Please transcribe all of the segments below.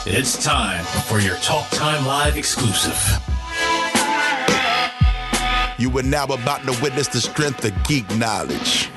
It's time for your Talk Time Live exclusive. You are now about to witness the strength of geek knowledge.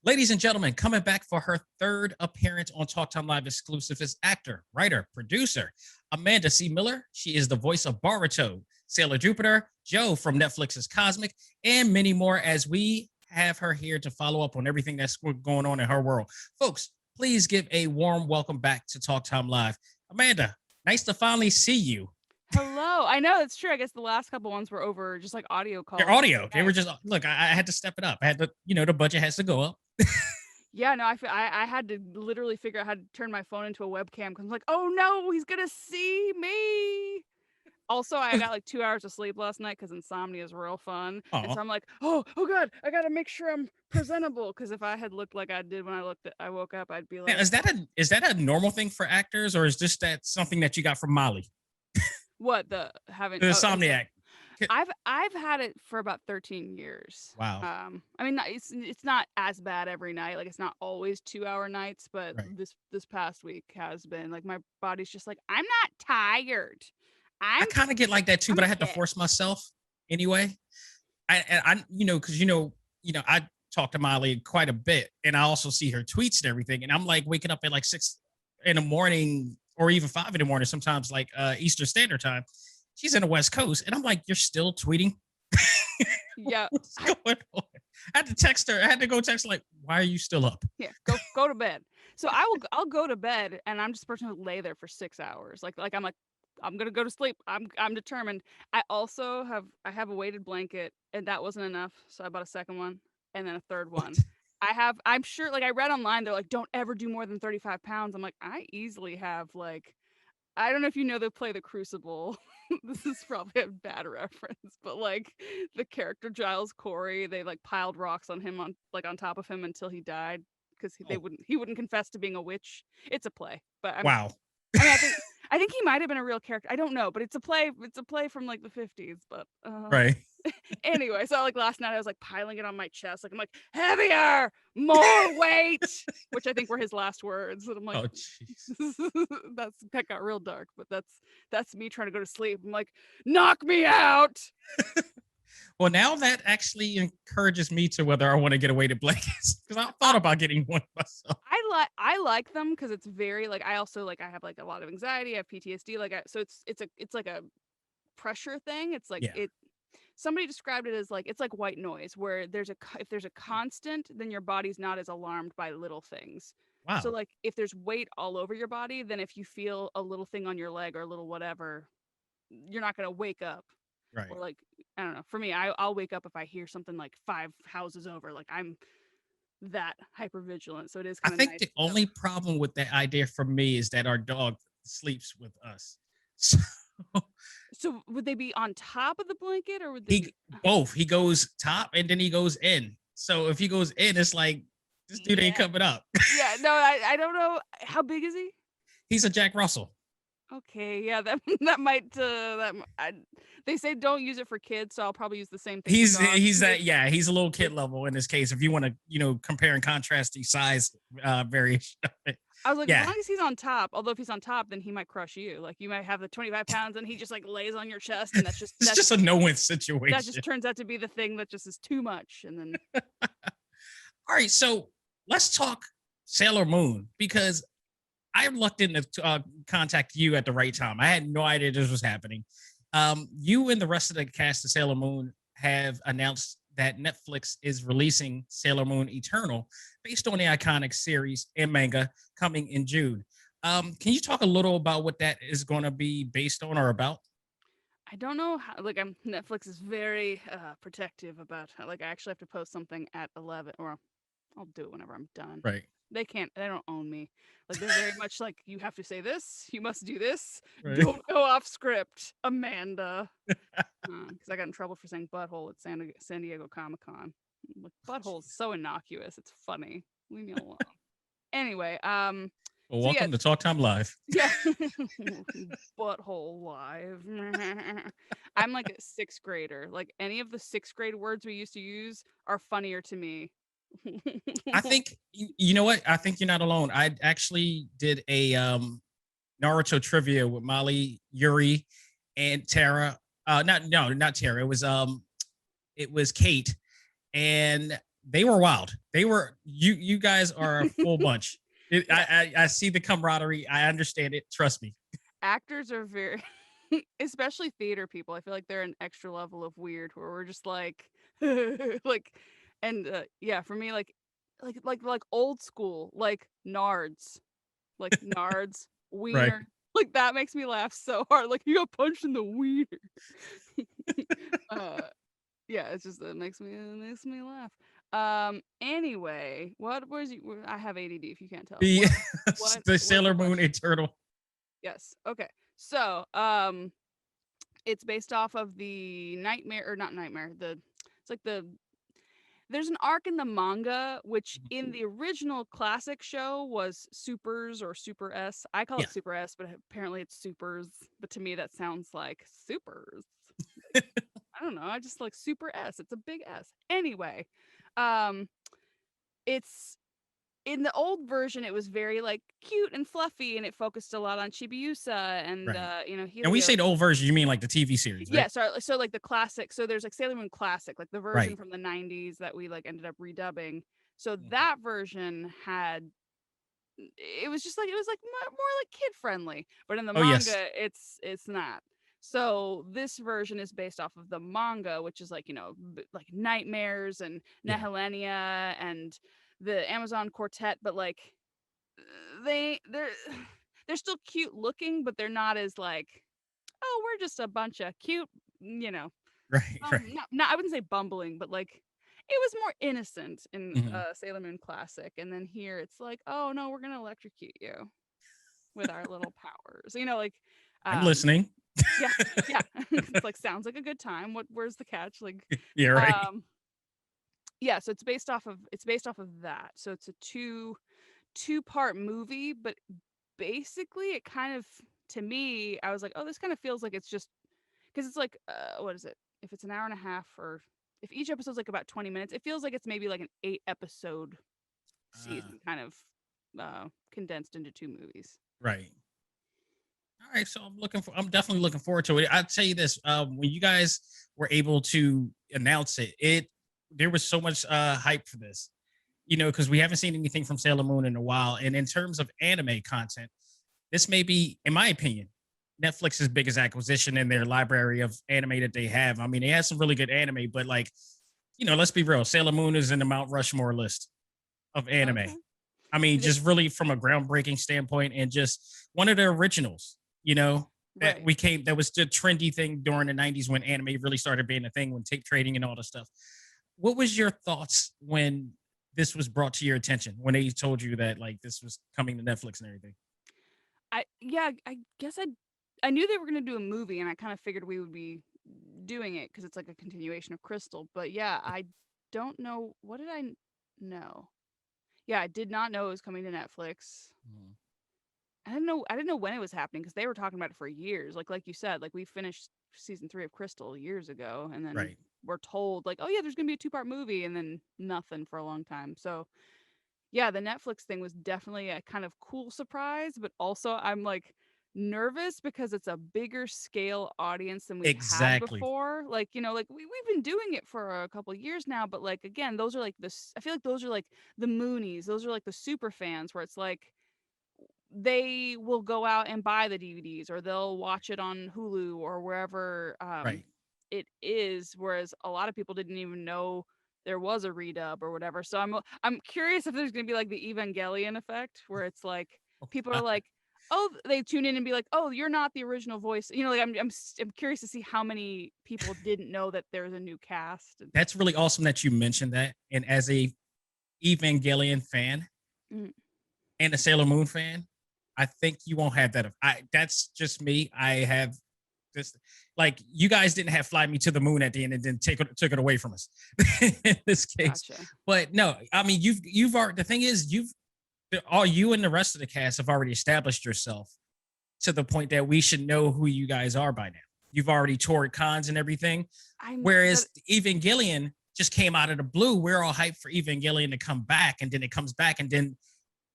Ladies and gentlemen, coming back for her third appearance on Talk Time Live exclusive is actor, writer, producer, Amanda C. Miller. She is the voice of Boruto, Sailor Jupiter, Joe from Netflix's Cosmic, and many more as we have her here to follow up on everything that's going on in her world. Folks, please give a warm welcome back to Talk Time Live. Amanda, nice to finally see you. Hello. I know it's true. I guess the last couple ones were over just like audio calls. Your audio. They were just, look, I had to step it up. I had to, the budget has to go up. Yeah, no, I had to literally figure out how to turn my phone into a webcam because I'm like, oh no, he's going to see me. Also, I got like 2 hours of sleep last night because insomnia is real fun. Aww. And so I'm like, oh God, I got to make sure I'm presentable because if I had looked like I did when I woke up, I'd be like, now, is that a normal thing for actors, or is this that something that you got from Molly? What the insomniac? I've had it for about 13 years. Wow. I mean, it's not as bad every night. Like it's not always 2-hour nights, but right. this past week has been like my body's just like, I'm not tired. I kind of get like that too, but I had to force myself anyway. I because I talk to Molly quite a bit, and I also see her tweets and everything, and I'm like waking up at like 6 in the morning or even 5 in the morning, sometimes like Eastern Standard Time. She's in the West Coast, and I'm like, you're still tweeting? Yeah. What's going on? I had to text her. I had to go text her, like, why are you still up? Yeah, go to bed. So I'll go to bed, and I'm just a person who lay there for 6 hours. Like I'm gonna go to sleep. I'm determined. I also have a weighted blanket, and that wasn't enough, so I bought a second one and then a third one. I'm sure, like I read online, they're like, don't ever do more than 35 pounds. I'm like, I easily have like, I don't know if you know they play The Crucible. This is probably a bad reference, but like the character Giles Corey, they like piled rocks on him on top of him until he died because he wouldn't confess to being a witch. It's a play, but wow. I mean, I think he might have been a real character. I don't know, but it's a play. It's a play from like the 50s. But right. Anyway, so like last night I was like piling it on my chest. Like I'm like heavier, more weight, which I think were his last words. And I'm like, oh jeez, that got real dark. But that's me trying to go to sleep. I'm like, knock me out. Well, now that actually encourages me to whether I want to get a weighted blankets because I thought about getting one myself. I like them because it's very like I also like I have like a lot of anxiety. I have PTSD. Like so it's like a pressure thing. It's like Somebody described it as like it's like white noise where if there's a constant, then your body's not as alarmed by little things. Wow. So like if there's weight all over your body, then if you feel a little thing on your leg or a little whatever, you're not gonna wake up. Right. Or like, I don't know. For me, I'll wake up if I hear something like 5 houses over. Like I'm that hyper vigilant. So it is kind of nice. I think the only problem with that idea for me is that our dog sleeps with us. So would they be on top of the blanket or would they both? He goes top and then he goes in. So if he goes in, it's like this dude ain't coming up. Yeah, no, I don't know. How big is he? He's a Jack Russell. Okay, yeah, that might they say don't use it for kids, so I'll probably use the same thing. He's he's a little kid level in this case. If you want to compare and contrast the size variation of it. I was like, as long as he's on top, although if he's on top, then he might crush you. Like you might have the 25 pounds and he just like lays on your chest, and that's just a no-win situation. That just turns out to be the thing that just is too much, and then. All right, so let's talk Sailor Moon because I lucked into contact you at the right time. I had no idea this was happening. You and the rest of the cast of Sailor Moon have announced that Netflix is releasing Sailor Moon Eternal based on the iconic series and manga coming in June. Can you talk a little about what that is going to be based on or about? I don't know how, like Netflix is very protective about like I actually have to post something at 11 or I'll do it whenever I'm done. Right. They don't own me. Like they're very much like you have to say this, you must do this. Right. Don't go off script, Amanda. Because I got in trouble for saying butthole at San Diego Comic-Con. Like butthole is so innocuous. It's funny. Leave me alone. Anyway, well, welcome to Talk Time Live. Yeah. Butthole live. I'm like a 6th grader. Like any of the 6th grade words we used to use are funnier to me I think you know what? I think you're not alone. I actually did a Naruto trivia with Molly, Yuri, and Tara. Not no, not Tara. It was Kate, and they were wild. They were you guys are a full bunch. Yeah. I see the camaraderie. I understand it. Trust me. Actors are very, especially theater people. I feel like they're an extra level of weird where we're just like, like, and yeah, for me, like old school, like Nards, Right. Wiener. Like that makes me laugh so hard. Like you got punched in the wiener. uh, yeah, it's just it makes me laugh. Anyway, what was you? I have ADD. If you can't tell, The the what's the Sailor Moon question? Eternal. Yes. Okay. So, it's based off of the nightmare or not nightmare. It's like there's an arc in the manga which in the original classic show was Supers or Super S. I call Yeah. it Super S, but apparently it's Supers. But to me that sounds like Supers. I don't know. I just like Super S. It's a big S. Anyway, um, it's in the old version. It was very like cute and fluffy, and it focused a lot on Chibiusa and Right. And we say Helios. the old version, you mean like the TV series, right? Yeah, so like the classic. So there's like Sailor Moon Classic, like the version Right. from the '90s that we like ended up redubbing. So Mhm. that version had it was just like it was like more like kid friendly, but in the Oh yes. manga it's not. So this version is based off of the manga, which is like like nightmares and Yeah. Nehelenia and the Amazon Quartet, but like they're they're still cute looking, but they're not as like, oh, we're just a bunch of cute, you know, Right. Right. not I wouldn't say bumbling, but like it was more innocent in Mhm. Sailor Moon Classic, and then here it's like, oh no, we're gonna electrocute you with our little powers, like, I'm um, listening. yeah, yeah, it's like sounds like a good time. Where's the catch? Like, Yeah. Right. um, yeah, so it's based off of that. So it's a two-part movie, but basically it kind of to me, I was like, oh, this kind of feels like it's just because it's like what is it, if it's an hour and a half or if each episode's like about 20 minutes, it feels like it's maybe like an 8 episode Uh, season kind of condensed into two movies. right. All right. So I'm definitely looking forward to it. I'd tell you this, when you guys were able to announce there was so much hype for this, because we haven't seen anything from Sailor Moon in a while. And in terms of anime content, this may be, in my opinion, Netflix's biggest acquisition in their library of anime that they have. I mean, they have some really good anime, but like, let's be real. Sailor Moon is in the Mount Rushmore list of anime. Okay. I mean, Did it, just really from a groundbreaking standpoint and just one of the originals, right. that was the trendy thing during the 90s when anime really started being a thing, when tape trading and all this stuff. What was your thoughts when this was brought to your attention, when they told you that like this was coming to Netflix and everything? I guess I knew they were going to do a movie, and I kind of figured we would be doing it because it's like a continuation of Crystal. But yeah, I don't know, what did I know. Yeah, I did not know it was coming to Netflix. Mhm. I didn't know when it was happening because they were talking about it for years. Like you said, like we finished season 3 of Crystal years ago, and then Right. we're told like, oh yeah, there's gonna be a 2-part movie, and then nothing for a long time. So yeah, the Netflix thing was definitely a kind of cool surprise, but also I'm like nervous because it's a bigger scale audience than we've had Exactly. before. Like, like we've been doing it for a couple years now, but like again, those are like this I feel like those are like the Moonies, those are like the super fans where it's like they will go out and buy the DVDs or they'll watch it on Hulu or wherever Right. it is, whereas a lot of people didn't even know there was a redub or whatever. So I'm curious if there's going to be like the Evangelion effect where it's like people are like, oh, they tune in and be like, oh, you're not the original voice. Like I'm curious to see how many people didn't know that there's a new cast. That's really awesome that you mentioned that. And as a Evangelion fan Mm, and a Sailor Moon fan, I think you won't have that. That's just me. I have this, like, you guys didn't have Fly Me to the Moon at the end and then took it away from us in this case. gotcha. But no, I mean, you've already, the thing is, all you and the rest of the cast have already established yourself to the point that we should know who you guys are by now. You've already toured cons and everything. I'm Whereas but Evangelion, just came out of the blue. We're all hyped for Evangelion to come back, and then it comes back, and then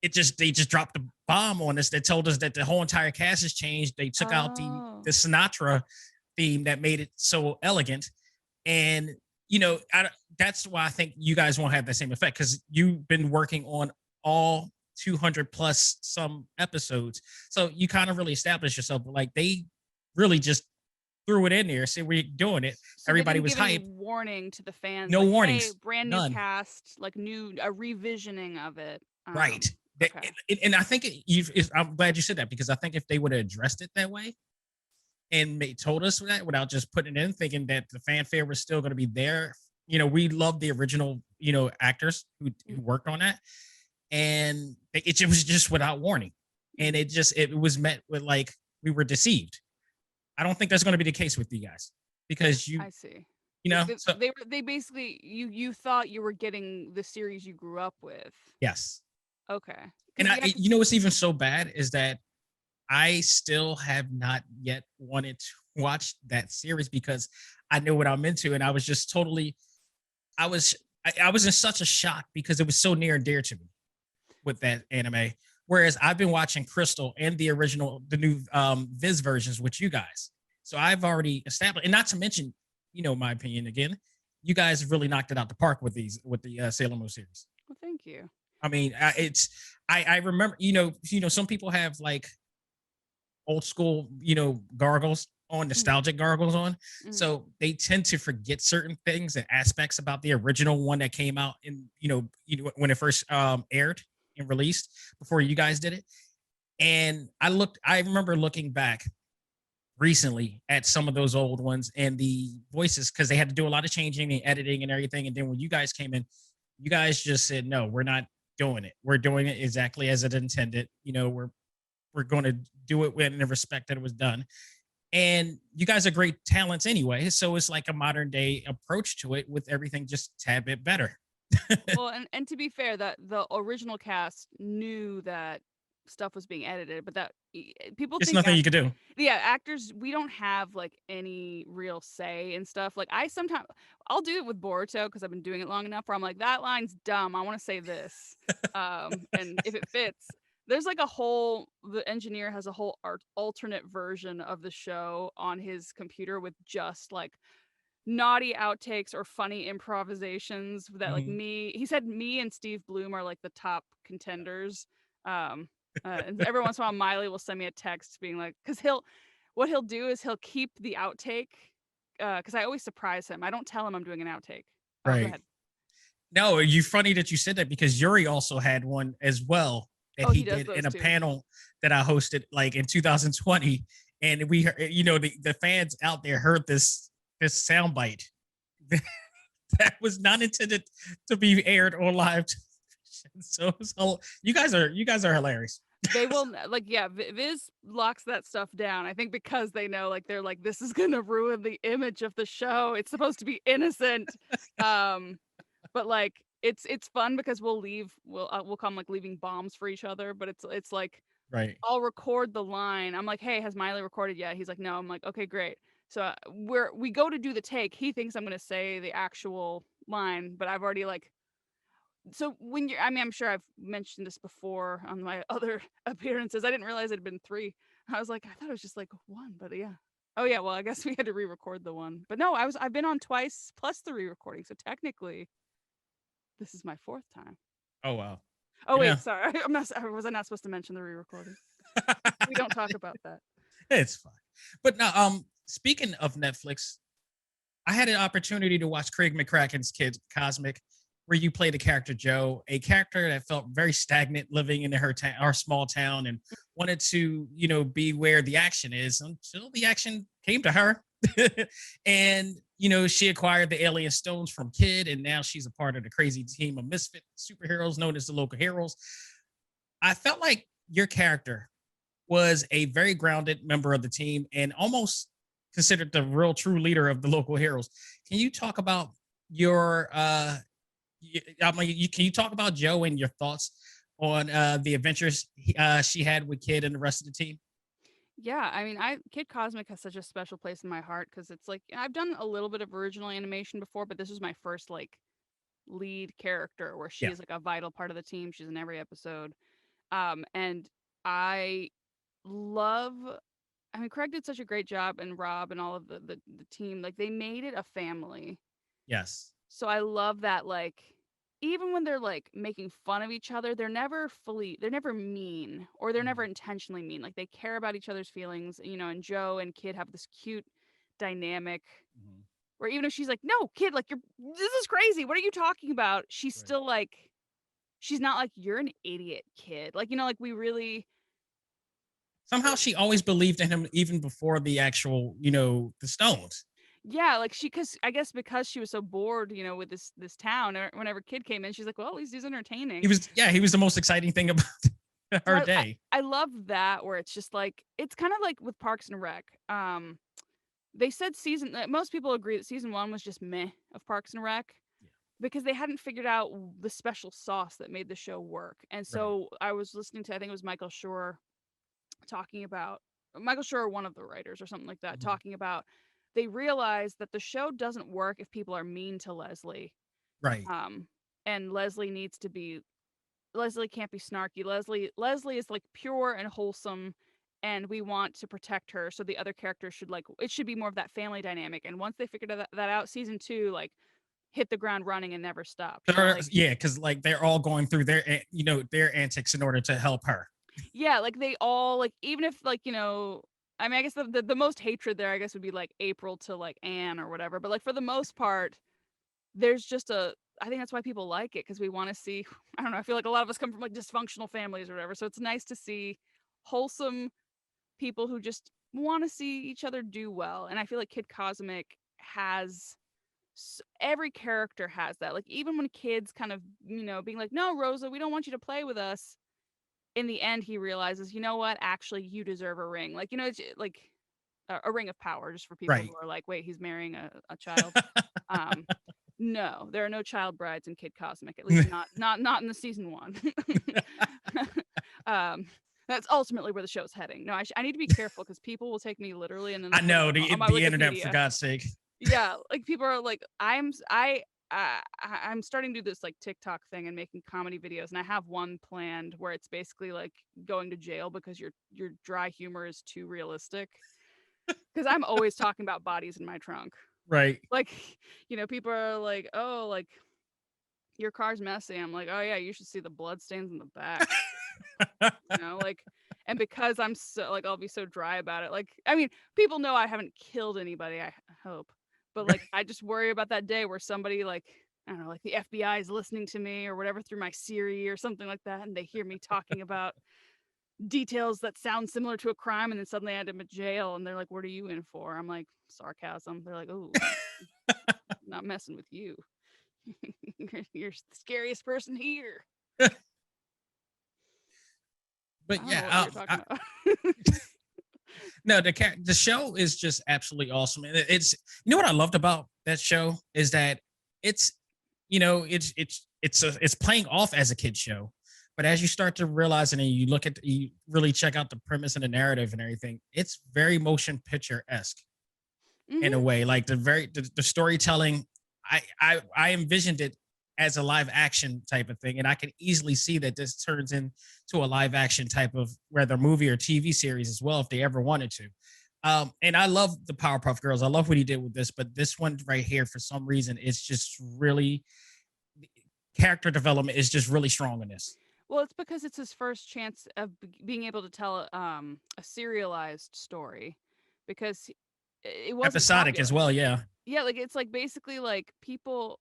they just dropped the bomb on us that told us that the whole entire cast has changed. They took out the Sinatra theme that made it so elegant, and that's why I think you guys won't have that same effect, because you've been working on all 200 plus some episodes, so you kind of really established yourself. Like, they really just threw it in there, said we're doing it. So Everybody was give any hyped. warning to the fans. No like, warnings. Hey, brand new None. cast, like a revisioning of it. Right. Okay. And I think I'm glad you said that, because I think if they would have addressed it that way and told us that without just putting it in, thinking that the fanfare was still going to be there. We love the original, actors who worked on that, and it was just without warning, and it was met with like we were deceived. I don't think that's going to be the case with you guys, because I see. So, they basically you thought you were getting the series you grew up with. Yes. Okay. And what's even so bad is that I still have not yet wanted to watch that series, because I know what I'm into, and I was just totally, I was in such a shock because it was so near and dear to me with that anime. Whereas I've been watching Crystal and the new Viz versions with you guys, so I've already established. And not to mention, my opinion again, you guys really knocked it out the park with the Sailor Moon series. Well, thank you. I mean, I remember, some people have like old school, gargles on, nostalgic gargles on. Mm-hmm. So they tend to forget certain things and aspects about the original one that came out in, when it first aired and released before you guys did it. And I remember looking back recently at some of those old ones and the voices, because they had to do a lot of changing and editing and everything. And then when you guys came in, you guys just said, no, we're not doing it. We're doing it exactly as it intended. We're going to do it in the respect that it was done. And you guys are great talents anyway. So it's like a modern day approach to it with everything just a tad bit better. Well, and to be fair, that the original cast knew that stuff was being edited, but that people There's think nothing you could do. Yeah, actors, we don't have like any real say in stuff. Like I'll do it with Boruto because I've been doing it long enough where I'm like, that line's dumb, I want to say this. And if it fits, there's like the engineer has a whole alternate version of the show on his computer with just like naughty outtakes or funny improvisations that like he said me and Steve Bloom are like the top contenders. And every once in a while Miley will send me a text being like, because what he'll do is he'll keep the outtake, because I always surprise him. I don't tell him I'm doing an outtake. Right. Go ahead. No, you funny that you said that, because Yuri also had one as well that he did in a panel that I hosted like in 2020, and we the fans out there heard this soundbite that was not intended to be aired on live. So you guys are hilarious. They will Viz locks that stuff down, I think, because they know, like, they're like, this is gonna ruin the image of the show. It's supposed to be innocent. But like it's fun because we'll come like leaving bombs for each other, but it's like, right, I'll record the line. I'm like, hey, has Miley recorded yet? He's like, no. I'm like, okay, great. So we go to do the take. He thinks I'm gonna say the actual line, but I've already like. So I'm sure I've mentioned this before on my other appearances. I didn't realize it had been 3. I was like, I thought it was just like 1, but yeah. Oh yeah, well, I guess we had to re-record the one. But no, I've been on twice plus the re-recording. So technically this is my 4th time. Oh wow. Oh wait, sorry. Was I not supposed to mention the re-recording? We don't talk about that. It's fine. But now, speaking of Netflix, I had an opportunity to watch Craig McCracken's Kid Cosmic, where you play the character Joe, a character that felt very stagnant living in our small town, and wanted to, be where the action is, until the action came to her. And, she acquired the alien stones from Kid, and now she's a part of the crazy team of misfit superheroes known as the Local Heroes. I felt like your character was a very grounded member of the team and almost considered the real true leader of the Local Heroes. Can you talk about your can you talk about Joe and your thoughts on the adventures she had with Kid and the rest of the team? Yeah, I mean, Kid Cosmic has such a special place in my heart because it's like I've done a little bit of original animation before, but this was my first like lead character where she Yeah. is like a vital part of the team. She's in every episode. And I love I mean, Craig did such a great job, and Rob and all of the team, like they made it a family. Yes. So I love that, like, even when they're like making fun of each other, they're never mean or they're never Mhm. intentionally mean. Like they care about each other's feelings, and Joe and Kid have this cute dynamic Mhm. where even if she's like, no, Kid, like this is crazy. What are you talking about? She's Right. still like, she's not like, you're an idiot, Kid. Like, like we really, Somehow she always believed in him even before the actual, the stones. yeah, like cause I guess because she was so bored, with this town, or whenever Kid came in, she's like, well, at least he's entertaining. He was the most exciting thing about So her I day. I love that where it's just like it's kind of like with Parks and Rec. They said most people agree that season 1 was just meh of Parks and Rec Yeah. because they hadn't figured out the special sauce that made the show work. And Right. so I was listening to, I think it was Michael Schur talking about Michael Schur, one of the writers or something like that, Mhm. talking about they realized that the show doesn't work if people are mean to Leslie. Right. Um, and Leslie can't be snarky. Leslie is like pure and wholesome, and we want to protect her. So the other characters should like it should be more of that family dynamic. And once they figured that out, season 2 like hit the ground running and never stopped. Like Yeah, because like they're all going through their antics in order to help her. yeah, like they all like even if like I mean I guess the most hatred there I guess would be like April to like Anne or whatever. But like for the most part, there's just I think that's why people like it because we want to see. I don't know. I feel like a lot of us come from like dysfunctional families or whatever, so it's nice to see wholesome people who just want to see each other do well. And I feel like Kid Cosmic has every character has that. Like even when Kid's kind of being like, "No, Rosa, we don't want you to play with us." In the end, he realizes, you know what? Actually, you deserve a ring. Like it's like a ring of power, just for people who Right. are like, "Wait, he's marrying a child." Um, no, there are no child brides in Kid Cosmic, at least not in the season 1. um, that's ultimately where the show's heading. No, I need to be careful because people will take me literally, and then I they'll put it know on my the internet, for Wikipedia. God's sake. Yeah, like people are like, I'm starting to do this like TikTok thing and making comedy videos, and I have one planned where it's basically like going to jail because your dry humor is too realistic. Because I'm always talking about bodies in my trunk. Right. Like, people are like, oh, like your car's messy. I'm like, oh yeah, you should see the blood stains in the back. Like, and because I'm so like, I'll be so dry about it. Like, I mean, people know I haven't killed anybody, I hope, but like, I just worry about that day where somebody like, I don't know, like the FBI is listening to me or whatever through my Siri or something like that, and they hear me talking about details that sound similar to a crime, and then suddenly I end up in jail, and they're like, "What are you in for?" I'm like, "Sarcasm." They're like, "Oh, not messing with you. You're the scariest person here." I But don't know yeah, what you're talking about. no, the show is just absolutely awesome. And it's what I loved about that show is that it's it's playing off as a kid show, but as you start to realize it and you really check out the premise and the narrative and everything, it's very motion picture esque in a Hmm. way. Like the storytelling, I envisioned it as a live action type of thing, and I can easily see that this turns into a live action type of whether movie or TV series as well if they ever wanted to. And I love the Powerpuff Girls. I love what he did with this, but this one right here, for some reason, it's just really character development is just really strong in this. Well, it's because it's his first chance of being able to tell a serialized story, because it wasn't Episodic as popular. well, yeah. Yeah, like it's like basically like people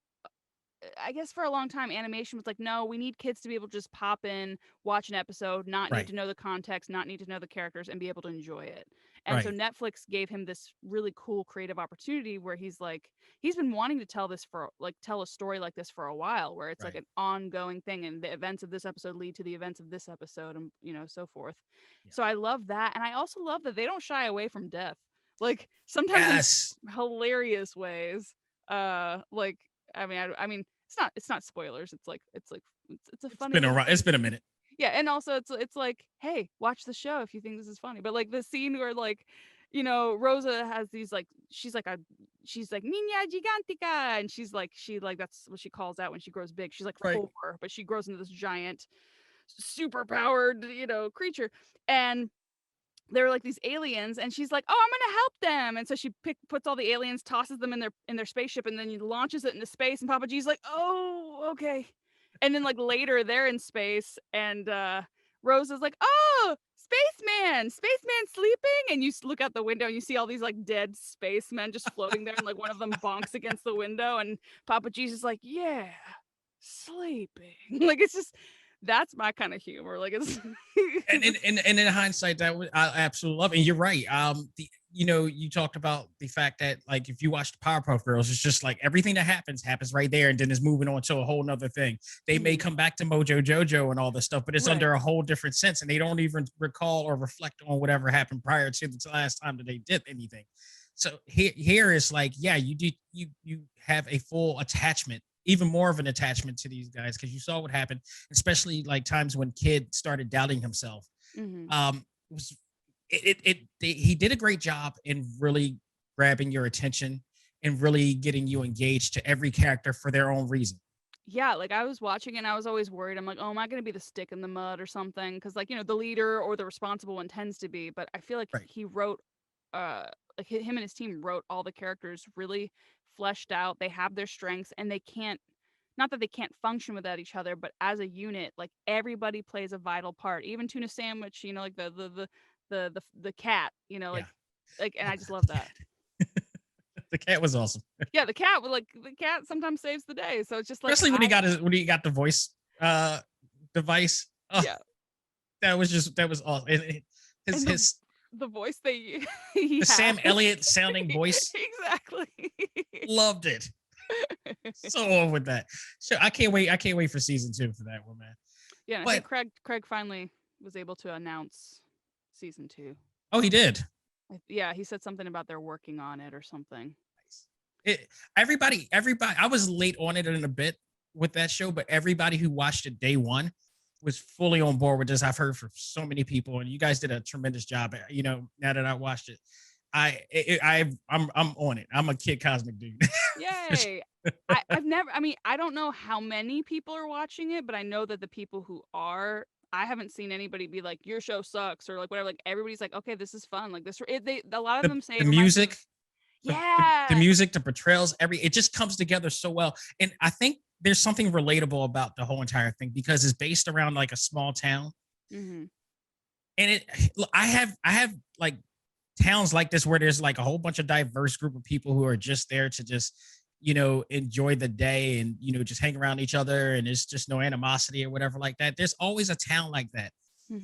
I guess for a long time, animation was like, no, we need kids to be able to just pop in, watch an episode, not need Right, to know the context, not need to know the characters, and be able to enjoy it. And so right, Netflix gave him this really cool creative opportunity where he's like, he's been wanting to tell a story like this for a while, where it's like right. an ongoing thing, and the events of this episode lead to the events of this episode, and so forth. Yeah. So I love that, and I also love that they don't shy away from death, like sometimes in Yes. hilarious ways. Like I mean, it's not spoilers. It's like it's a funny little It's thing. been a minute. Yeah, and also it's like, hey, watch the show if you think this is funny. But like the scene where like, you know, Rosa has these like she's like Niña gigantica, and she like that's what she calls out when she grows big. She's like Right. 4, but she grows into this giant, super powered, you know, creature. And there were like these aliens, and she's like, "Oh, I'm gonna help them." And so she puts all the aliens, tosses them in their spaceship, and then launches it into space. And Papa G's like, "Oh, okay." And then like later they're in space, and Rose is like, "Oh, spaceman sleeping." And you look out the window and you see all these like dead spacemen just floating there, and like one of them bonks against the window, and Papa G's is like, "Yeah, sleeping." Like it's just that's my kind of humor. Like it's And in hindsight, I absolutely love it. And you're right. You talked about the fact that like if you watch the Powerpuff Girls, it's just like everything that happens right there, and then it's moving on to a whole nother thing. They may come back to Mojo Jojo and all this stuff, but it's Right. under a whole different sense, and they don't even recall or reflect on whatever happened prior to the last time that they did anything. So here is like, yeah, you have a full attachment, even more of an attachment to these guys because you saw what happened, especially like times when Kid started doubting himself. Mhm. Was he did a great job in really grabbing your attention and really getting you engaged to every character for their own reason. Yeah, like I was watching and I was always worried. I'm like, oh, am I going to be the stick in the mud or something? Because like, you know, the leader or the responsible one tends to be. But I feel like Right. he wrote, like him and his team wrote all the characters really fleshed out. They have their strengths, and they can't, not that they can't function without each other, but as a unit, like everybody plays a vital part. Even Tuna Sandwich, you know, like the cat, you know, Yeah. like, and Oh, I just love that. the cat was awesome, Yeah, the cat, like the cat sometimes saves the day. So it's just like especially when he got the voice device. Oh, yeah. that was awesome. His And his the voice he the Sam has. Elliott sounding voice, Exactly. loved it. So on with that. So I can't wait. I can't wait for season 2 for that one, man. Yeah, I But think Craig finally was able to announce season 2. oh, he did. Yeah, he said something about they're working on it or something. Everybody, I was late on it in a bit with that show, but everybody who watched it day one was fully on board with this. I've heard from so many people, and you guys did a tremendous job. You know, now that I watched it, I'm on it. I'm a Kid Cosmic dude. Yay. I've never, I mean, I don't know how many people are watching it, but I know that the people who are, I haven't seen anybody be like, your show sucks or like whatever. Like everybody's like, okay, this is fun. Like this, a lot of them say The it reminds them music, of, the, yeah. the music, the portrayals, it just comes together so well. And I think there's something relatable about the whole entire thing because it's based around like a small town. Mm-hmm. And I have like towns like this where there's like a whole bunch of diverse group of people who are just there to just enjoy the day and just hang around each other, and there's just no animosity or whatever like that. There's always a town like that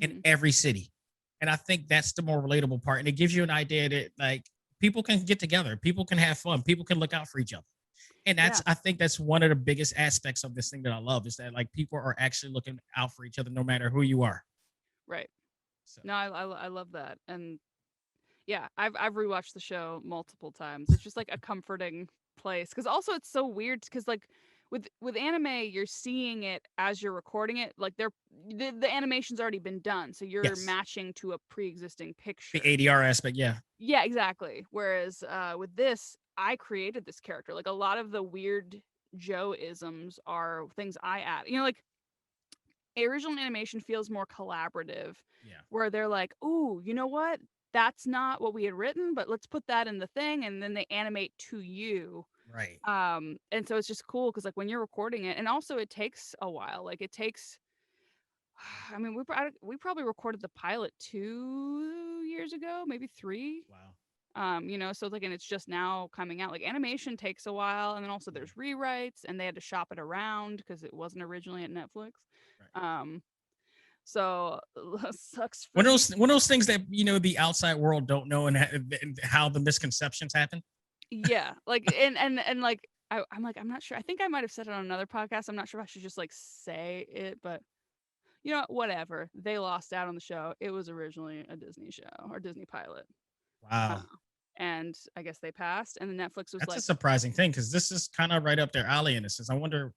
in every city, and I think that's the more relatable part, and it gives you an idea that like people can get together, people can have fun, people can look out for each other. And I think that's one of the biggest aspects of this thing that I love is that like people are actually looking out for each other no matter who you are. Right. So No, I love that. And yeah, I've rewatched the show multiple times. It's just like a comforting place because also it's so weird because like with anime you're seeing it as you're recording it, like the animation's already been done, so you're yes, matching to a pre-existing picture. the ADR aspect, yeah. Yeah, exactly. Whereas with this, I created this character. Like a lot of the weird Joe isms are things I add. You know, like original animation feels more collaborative. Yeah. Where they're like, "Ooh, you know what? That's not what we had written, but let's put that in the thing," and then they animate to you. Right. And so it's just cool because like when you're recording it, and also it takes a while. Like it takes, I mean, we probably recorded the pilot 2 years ago, maybe 3. Wow. You know, so like, and it's just now coming out. Like animation takes a while, and then also there's rewrites, and they had to shop it around because it wasn't originally at Netflix. Right. So sucks for One of those things that the outside world don't know, and how the misconceptions happen. yeah, like and like I'm like, I'm not sure. I think I might have said it on another podcast. I'm not sure if I should just like say it, but you know, whatever. They lost out on the show. It was originally a Disney show or Disney pilot. Wow. And I guess they passed, and then Netflix was That's like, a surprising thing because this is kind of right up their alley in a sense. I wonder.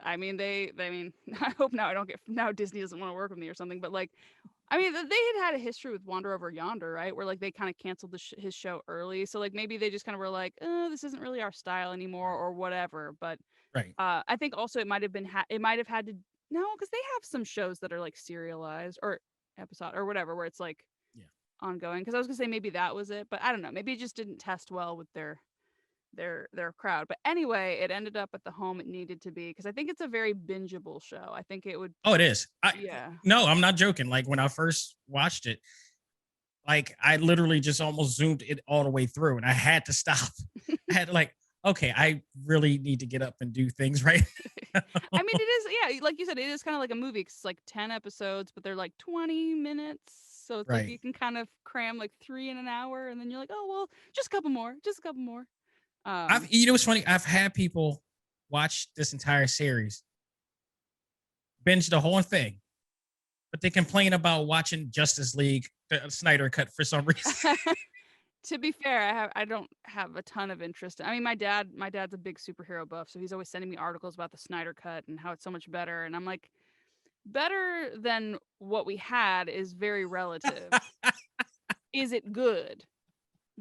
I mean, I mean, I hope now Disney doesn't want to work with me or something. But like, I mean, they had a history with Wander Over Yonder, right? Where like they kind of canceled his show early, so like maybe they just kind of were like, oh, this isn't really our style anymore, or whatever. But Right. I think also it might have been it might have had to no, because they have some shows that are like serialized or episode or whatever, where it's like Yeah. ongoing. Because I was gonna say maybe that was it, but I don't know. Maybe it just didn't test well with their crowd. But anyway, it ended up at the home it needed to be because I think it's a very bingeable show. I think it would. Oh, it is. Yeah. No, I'm not joking. Like when I first watched it, like I literally just almost zoomed it all the way through, and I had to stop. I had to like, okay, I really need to get up and do things right. I mean, it is, yeah, like you said, it is kind of like a movie. It's like 10 episodes, but they're like 20 minutes. So it's like you Right. can kind of cram like 3 in an hour, and then you're like, oh, well, just a couple more, just a couple more. You know what's funny? I've had people watch this entire series, binge the whole thing, but they complain about watching Justice League, the Snyder cut for some reason. To be fair, I don't have a ton of interest. I mean, my dad's a big superhero buff, so he's always sending me articles about the Snyder cut and how it's so much better. And I'm like, better than what we had is very relative. Is it good?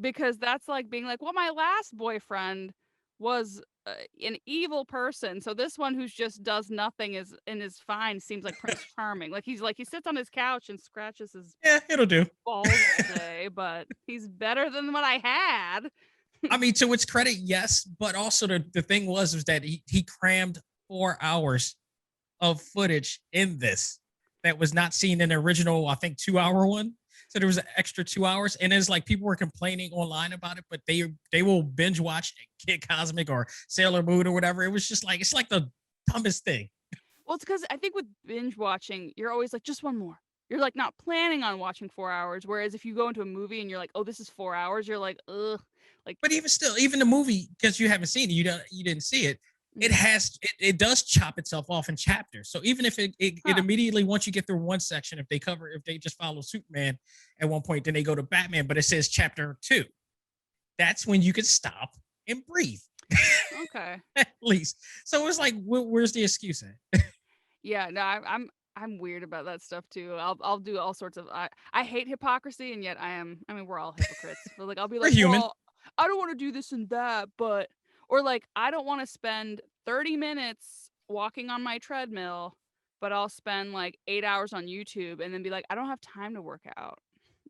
Because that's like being like, well, my last boyfriend was an evil person, so this one who's just does nothing is fine seems like Prince Charming. Like he sits on his couch and scratches his Yeah, it'll do. balls all day, but he's better than what I had. I mean, to its credit, yes, but also the thing was that he crammed 4 hours of footage in this that was not seen in the original, I think, 2 hour one. So there was an extra 2 hours, and it's like people were complaining online about it, but they will binge watch Kid Cosmic or Sailor Moon or whatever. It was just like it's like the dumbest thing. Well, it's because I think with binge watching, you're always like, just one more. You're like not planning on watching 4 hours. Whereas if you go into a movie and you're like, oh, this is 4 hours, you're like, ugh. Like, But even still, even the movie, because you haven't seen it, you didn't see it. It does chop itself off in chapters. So even if it immediately, once you get through one section, if they just follow Superman at one point, then they go to Batman, but it says chapter 2. That's when you can stop and breathe. okay. At least. So it's like, where's the excuse at? Yeah, no, I'm weird about that stuff too. I'll do all sorts of I hate hypocrisy, and yet I mean, we're all hypocrites. But like I'll be We're like, human. well, I don't want to do this and that, but or like I don't want to spend 30 minutes walking on my treadmill, but I'll spend like 8 hours on YouTube and then be like, I don't have time to work out.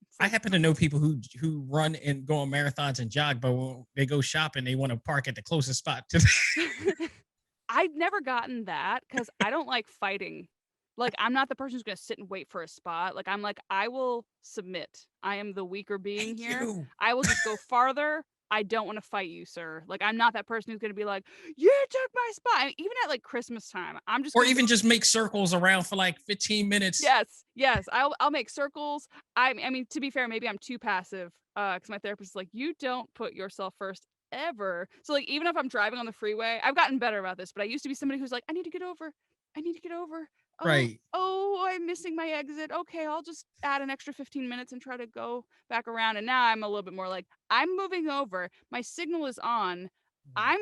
It's I like, happen to know people who run and go on marathons and jog, but when they go shopping, they want to park at the closest spot to I've never gotten that because I don't like fighting. Like, I'm not the person who's going to sit and wait for a spot. Like, I'm like, I will submit. I am the weaker being Thank here. you. I will just go farther. I don't want to fight you, sir. Like, I'm not that person who's going to be like, you took my spot. I mean, even at like Christmas time, I'm just Or gonna even go, just make circles around for like 15 minutes. yes. I'll make circles. I mean, to be fair, maybe I'm too passive. Because my therapist is like, you don't put yourself first ever. So like, even if I'm driving on the freeway, I've gotten better about this. But I used to be somebody who's like, I need to get over. I need to get over. Right. Oh, I'm missing my exit. Okay, I'll just add an extra 15 minutes and try to go back around. And now I'm a little bit more like, I'm moving over. My signal is on. I'm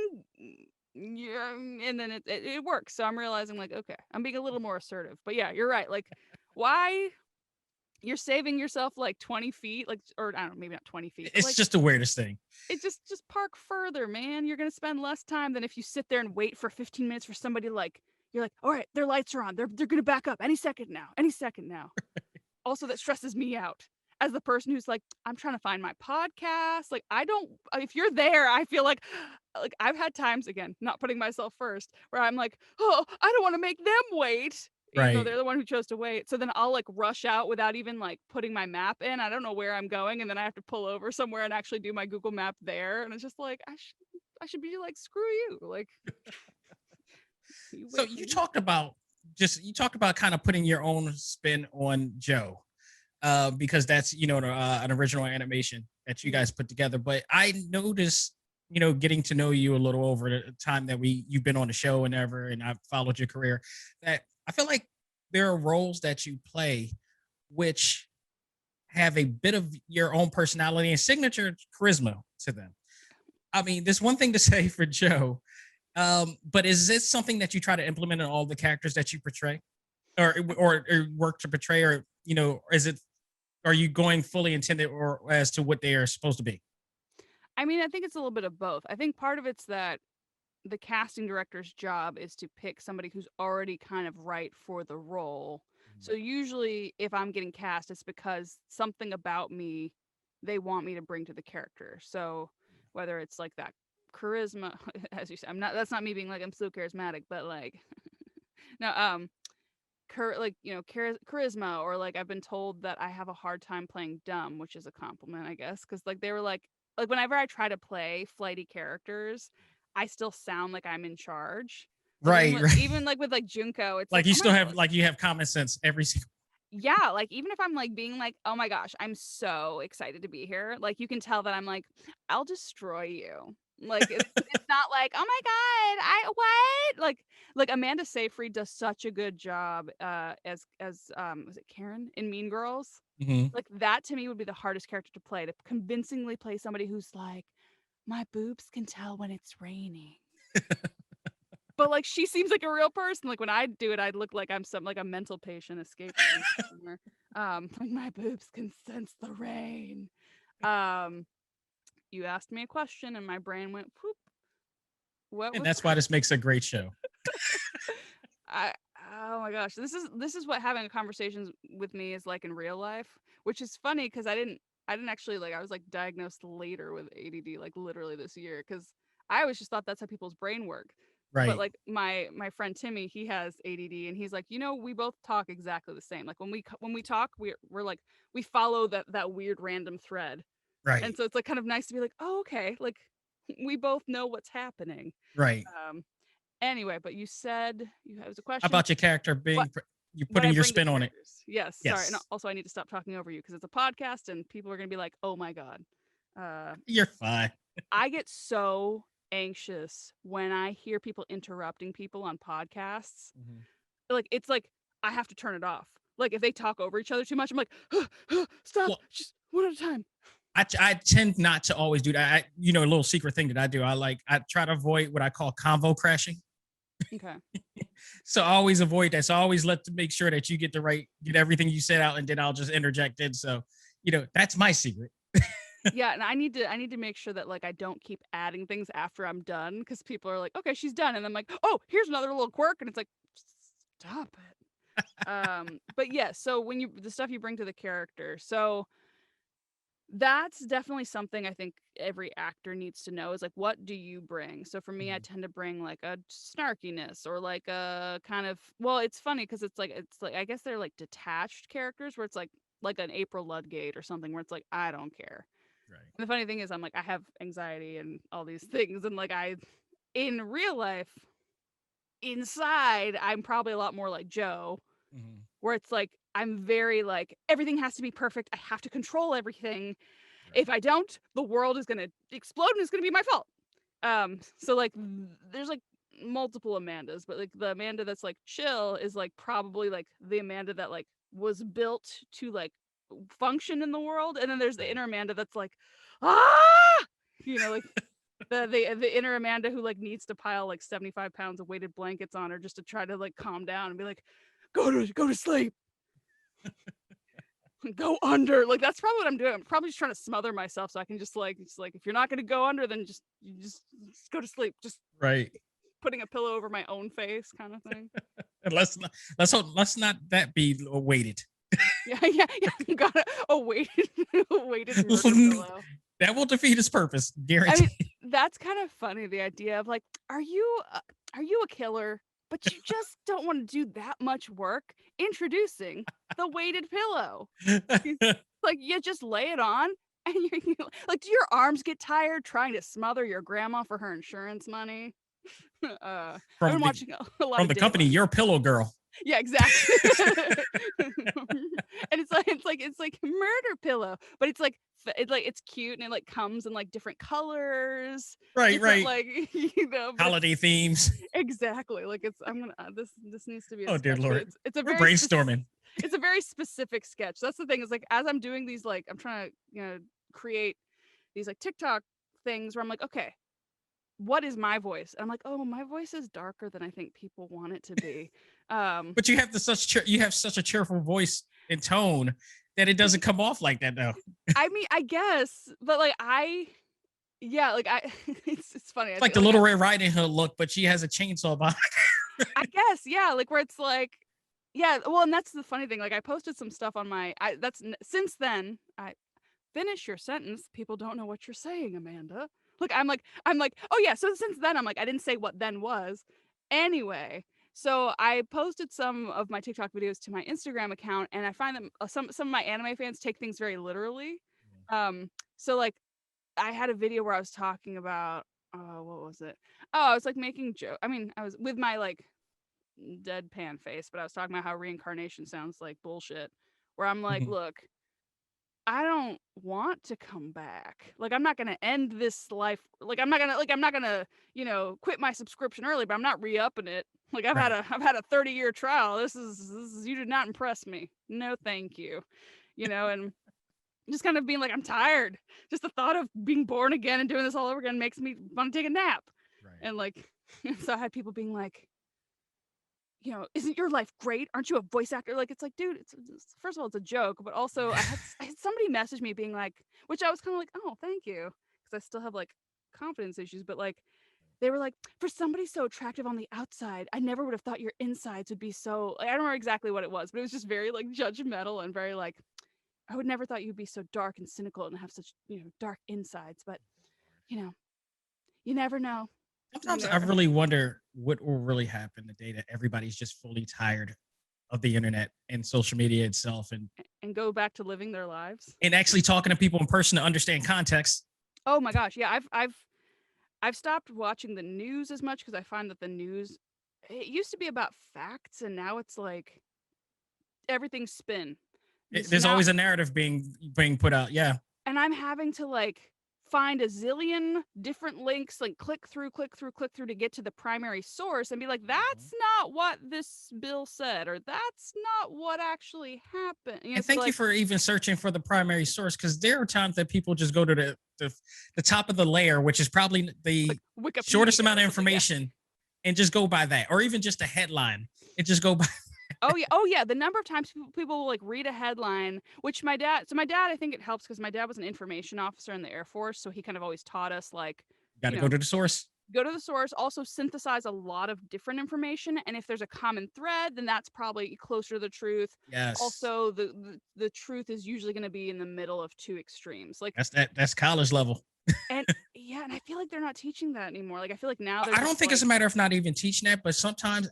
yeah, and then it works. So I'm realizing like, okay, I'm being a little more assertive. But yeah, you're right. Like, why you're saving yourself like 20 feet, like, or I don't know, maybe not 20 feet. It's like, just the weirdest thing. it just park further, man. You're gonna spend less time than if you sit there and wait for 15 minutes for somebody like you're like, all right, their lights are on. They're gonna back up any second now. Any second now. Also, that stresses me out as the person who's like, I'm trying to find my podcast. Like, I don't if you're there, I feel like I've had times again, not putting myself first, where I'm like, oh, I don't want to make them wait. Even though Right. they're the one who chose to wait. So then I'll like rush out without even like putting my map in. I don't know where I'm going. And then I have to pull over somewhere and actually do my Google map there. And it's just like, I should be like, screw you. Like, So you talked about kind of putting your own spin on Joe, because that's an original animation that you guys put together. But I noticed, getting to know you a little over the time that you've been on the show and I've followed your career, that I feel like there are roles that you play which have a bit of your own personality and signature charisma to them. I mean, there's one thing to say for Joe But is this something that you try to implement in all the characters that you portray, or work to portray, or is it? Are you going fully intended or as to what they are supposed to be? I mean, I think it's a little bit of both. I think part of it's that the casting director's job is to pick somebody who's already kind of right for the role. So usually if I'm getting cast, it's because something about me they want me to bring to the character. So whether it's like that charisma, as you said, that's not me being like I'm so charismatic, but like no, charisma, or like I've been told that I have a hard time playing dumb, which is a compliment, I guess, because like they were like whenever I try to play flighty characters, I still sound like I'm in charge. Like Right, right. even like with like Junko, it's Like like you oh still my have like you have common sense every single. yeah, like even if I'm like being like, oh my gosh, I'm so excited to be here. Like you can tell that I'm like, I'll destroy you. Like it's not like, oh my God, I what? Like Amanda Seyfried does such a good job as was it Karen in Mean Girls? Mhm. Like that to me would be the hardest character to play, to convincingly play somebody who's like, my boobs can tell when it's raining. But like she seems like a real person. Like when I do it, I'd look like I'm some like a mental patient escaped from somewhere. Like my boobs can sense the rain. You asked me a question and my brain went whoop. What And was that's why this makes a great show. I oh my gosh. This is what having a conversation with me is like in real life, which is funny because I didn't actually like I was like diagnosed later with ADD like literally this year because I always just thought that's how people's brain work. But Right. like my friend Timmy, he has ADD and he's like, we both talk exactly the same. Like when we talk, we're like we follow that weird random thread. And Right. so it's like kind of nice to be like, "Oh, okay. Like we both know what's happening." Right. Um anyway, but you said it was a How question. about your character What you what I putting your bring to spin on it? characters. Yes, sorry. And Yes. also I need to stop talking over you because it's a podcast and people are going to be like, "Oh my god." Uh You're fine. I get so anxious when I hear people interrupting people on podcasts. Mhm. Like it's like I have to turn it off. Like if they talk over each other too much, I'm like, stop, Well, just one at a time. I tend not to always do that. A little secret thing that I do. I try to avoid what I call convo crashing. Okay. So I always avoid that. So I always make sure that you get everything you said out, and then I'll just interject in. So that's my secret. Yeah, and I need to make sure that like I don't keep adding things after I'm done because people are like, okay, she's done, and I'm like, oh, here's another little quirk, and it's like, stop it. But yeah, so when the stuff you bring to the character, so that's definitely something I think every actor needs to know is like, what do you bring? So for me, I Mhm. tend to bring like a snarkiness or like a kind of, well, it's funny because it's like I guess they're like detached characters where it's like an April Ludgate or something where it's like I don't care. Right. And the funny thing is I'm like I have anxiety and all these things and like I in real life inside I'm probably a lot more like Joe Mhm. where it's like I'm very like everything has to be perfect. I have to control everything. Right. If I don't, the world is gonna explode and it's gonna be my fault. So like there's like multiple Amandas, but like the Amanda that's like chill is like probably like the Amanda that like was built to like function in the world. And then there's the Right. inner Amanda that's like, ah, like the inner Amanda who like needs to pile like 75 pounds of weighted blankets on her just to try to like calm down and be like, go to sleep. Go under. Like that's probably what I'm doing. I'm probably just trying to smother myself so I can just like if you're not gonna go under, then just go to sleep. Just Right. putting a pillow over my own face kind of thing. And let's not that be weighted. Yeah. You got a weighted weighted murder pillow. That will defeat its purpose, I guaranteed. mean, that's kind of funny. The idea of like, are you a killer, but you just don't want to do that much work? Introducing the weighted pillow. Like you just lay it on and you like do your arms get tired trying to smother your grandma for her insurance money? I've from been the watching a lot from of the company, Dateline. your pillow girl. Yeah, exactly. And it's like murder pillow, but it's cute and it like comes in like different colors, Right, different right. like but Holiday themes. exactly like I'm gonna this needs to be a Oh dear sketch, but lord. it's a We're very brainstorming. it's a very specific sketch. That's the thing is like as I'm doing these like I'm trying to create these like TikTok things where I'm like okay what is my voice? And I'm like, oh, my voice is darker than I think people want it to be. But you have such a cheerful voice and tone that it doesn't come off like that though. I mean, I guess, but like yeah, like I, it's funny. I It's like think the like Little Red Riding Hood look, but she has a chainsaw behind. I guess, yeah, like where it's like, yeah, well, and that's the funny thing. Like I posted some stuff on my, since then, I finish your sentence. People don't know what you're saying, Amanda. Look, I'm like, oh yeah. So since then, I'm like, I didn't say what then was. Anyway, so I posted some of my TikTok videos to my Instagram account, and I find that some of my anime fans take things very literally. So like I had a video where I was talking about, what was it? Oh, I was like making joke. I mean, I was with my like deadpan face, but I was talking about how reincarnation sounds like bullshit. Where I'm like, Mhm. look, I don't want to come back. Like I'm not gonna end this life. I'm not gonna, quit my subscription early, but I'm not re-upping it. Like Right. I've had a 30-year trial. This is you did not impress me. No, thank you. And just kind of being like, I'm tired. Just the thought of being born again and doing this all over again makes me want to take a nap. Right. And like, so I had people being like, isn't your life great? Aren't you a voice actor? Like, it's like, dude, first of all, it's a joke, but also I had somebody message me being like, which I was kind of like, oh, thank you, because I still have like confidence issues, but like, they were like, for somebody so attractive on the outside, I never would have thought your insides would be so. Like, I don't remember exactly what it was, but it was just very like judgmental and very like, I would never thought you'd be so dark and cynical and have such dark insides, but you know, you never know. You Sometimes I never. really wonder what will really happen the day that everybody's just fully tired of the internet and social media itself And go back to living their lives. and actually talking to people in person to understand context. Oh my gosh, yeah, I've stopped watching the news as much because I find that the news, it used to be about facts and now it's like everything's spin. So There's now, always a narrative being put out. Yeah. and I'm having to like find a zillion different links, like click through, click through, click through to get to the primary source and be like, Mhm. that's not what this bill said, or that's not what actually happened. And So thank you like for even searching for the primary source because there are times that people just go to the top of the layer, which is probably like the Wikipedia shortest amount or of something. Yeah. information, and just go by that, or even just a headline and just go by. Oh yeah. The number of times people will like read a headline, which my dad, I think it helps because my dad was an information officer in the Air Force, so he kind of always taught us like, Got you to go know, to the source. go to the source, also synthesize a lot of different information, and if there's a common thread, then that's probably closer to the truth. Yes, Also, the truth is usually going to be in the middle of two extremes. Like, that's college level. and yeah, and I feel like they're not teaching that anymore. Like, I feel like now they're I don't just think it's like, a matter of not even teaching that, but sometimes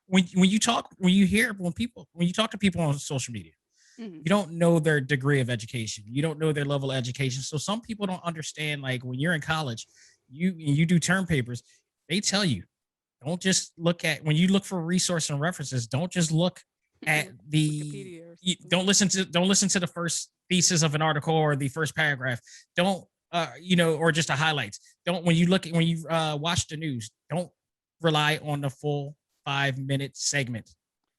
when you talk when you talk to people on social media, mhm, you don't know their degree of education. You don't know their level of education. So some people don't understand. Like when you're in college, you do term papers. They tell you don't just look at when you look for resource and references. Don't just look at Wikipedia or something. don't listen to the first thesis of an article or the first paragraph. Don't or just the highlights. Don't when you watch the news. Don't rely on the full 5 minute segment.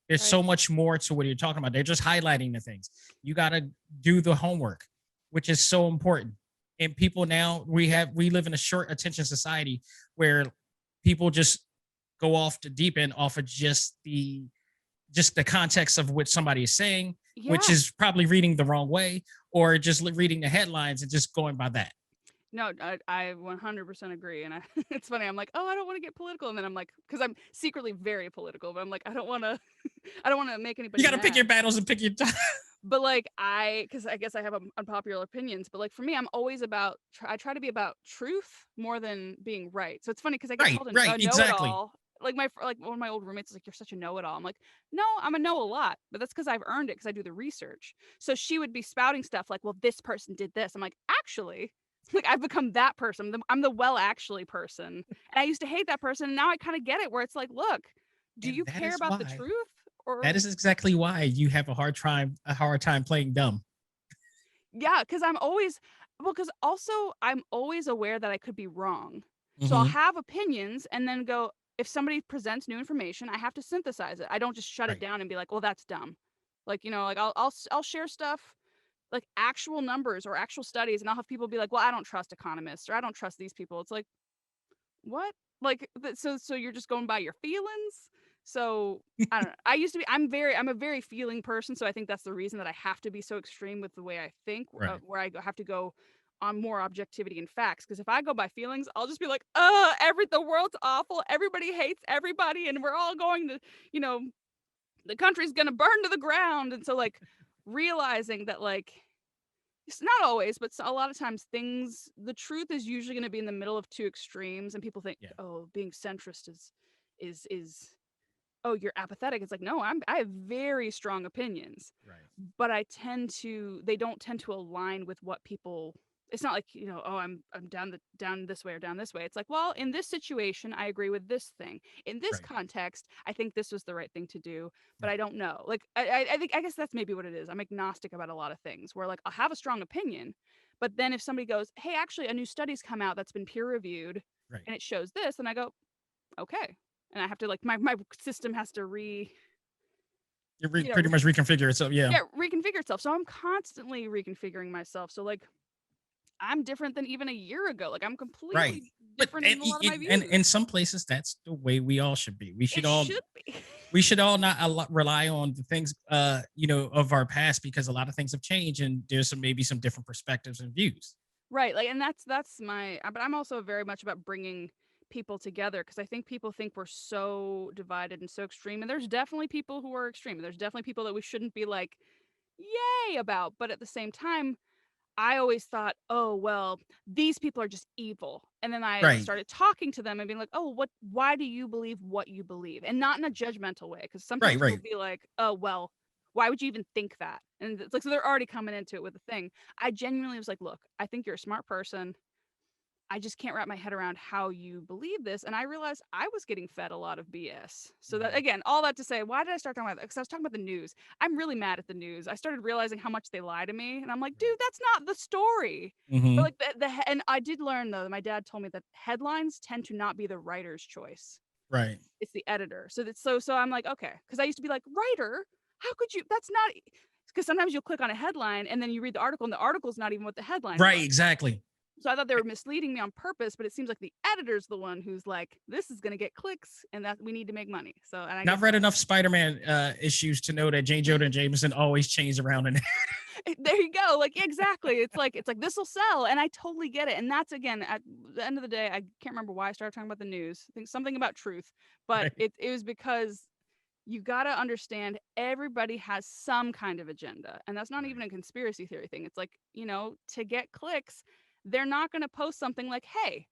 There's Right. so much more to what you're talking about. They're just highlighting the things. You got to do the homework, which is so important. And people now we live in a short attention society where people just go off the deep end off of just the context of what somebody is saying, which Yeah. is probably reading the wrong way, or just reading the headlines and just going by that. No, I 100% agree. And it's funny. I'm like, oh, I don't want to get political. And then I'm like, because I'm secretly very political, but I'm like, I don't want to, I don't want to make You anybody got to pick your mad. battles and pick your time. But like, because I guess I have unpopular opinions, but like for me, I'm always about, I try to be about truth more than being right. So it's funny because I get Right, called right, a exactly. know-it-all. Like one of my old roommates is like, you're such a know-it-all. I'm like, no, I'm a know a lot, but that's because I've earned it because I do the research. So she would be spouting stuff like, well, this person did this. I'm like, actually, like I've become that person. I'm the well actually person. And I used to hate that person. And now I kind of get it where it's like, look, do And you care about the truth that or is exactly why you have a hard time playing dumb. yeah, because I'm always, well, because also I'm always aware that I could be wrong. So I'll Mm-hmm. have opinions and then go, if somebody presents new information, I have to synthesize it. I don't just shut it Right. down and be like, well, that's dumb. Like, like I'll share stuff like actual numbers or actual studies, and I'll have people be like, well, I don't trust economists or I don't trust these people. It's like, what? Like, so you're just going by your feelings? So I don't know. I used to be. I'm a very feeling person. So I think that's the reason that I have to be so extreme with the way I think, Right. where have to go on more objectivity and facts. Because if I go by feelings, I'll just be like, the world's awful. Everybody hates everybody, and we're all going to, you know, the country's gonna burn to the ground. And so like realizing that like it's not always, but a lot of times the truth is usually going to be in the middle of two extremes, and people think, Yeah. oh, being centrist is oh, you're apathetic. It's like, no, I have very strong opinions, Right. but they don't tend to align with what people. It's not like, oh, I'm down this way or down this way. It's like, well, in this situation, I agree with this thing. In this Right. context, I think this was the right thing to do, but Yeah. I don't know. Like, I guess that's maybe what it is. I'm agnostic about a lot of things where like I'll have a strong opinion, but then if somebody goes, hey, actually, a new study's come out that's been peer reviewed Right. and it shows this, and I go, okay. And I have to like, my system has to Pretty much reconfigure itself. Yeah. reconfigure itself. So I'm constantly reconfiguring myself. So like I'm different than even a year ago. Like I'm Right. completely But different in a lot of my and views. in some places, that's the way we all should be. It should be. We should all not rely on the things, of our past, because a lot of things have changed and there's maybe some different perspectives and views. Right. Like, and that's my, but I'm also very much about bringing people together because I think people think we're so divided and so extreme. And there's definitely people who are extreme. There's definitely people that we shouldn't be like, yay about. But at the same time, I always thought, oh, well, these people are just evil. And then I Right. started talking to them and being like, oh, why do you believe what you believe? And not in a judgmental way. Because sometimes Right. people be like, oh, well, why would you even think that? And it's like, so they're already coming into it with a thing. I genuinely was like, look, I think you're a smart person. I just can't wrap my head around how you believe this. And I realized I was getting fed a lot of BS. So that, again, all that to say, why did I start talking about that? Because I was talking about the news. I'm really mad at the news. I started realizing how much they lie to me. And I'm like, dude, that's not the story. Mm-hmm. But like and I did learn though, that my dad told me that headlines tend to not be the writer's choice. Right. It's the editor. So I'm like, okay. Because I used to be like, writer? How could you? That's not, because sometimes you'll click on a headline and then you read the article and the article's not even what the headline Right. was. Exactly. So I thought they were misleading me on purpose, but it seems like the editor's the one who's like, this is going to get clicks and that we need to make money. So, and I've read enough Spider-Man issues to know that Jane Jonah Jameson always changes around. And there you go. Like, exactly. It's like this will sell. And I totally get it. And that's, again, at the end of the day, I can't remember why I started talking about the news. I think something about truth, but right. it was because you got to understand everybody has some kind of agenda. And that's not even a conspiracy theory thing. It's like, to get clicks, they're not going to post something like, hey,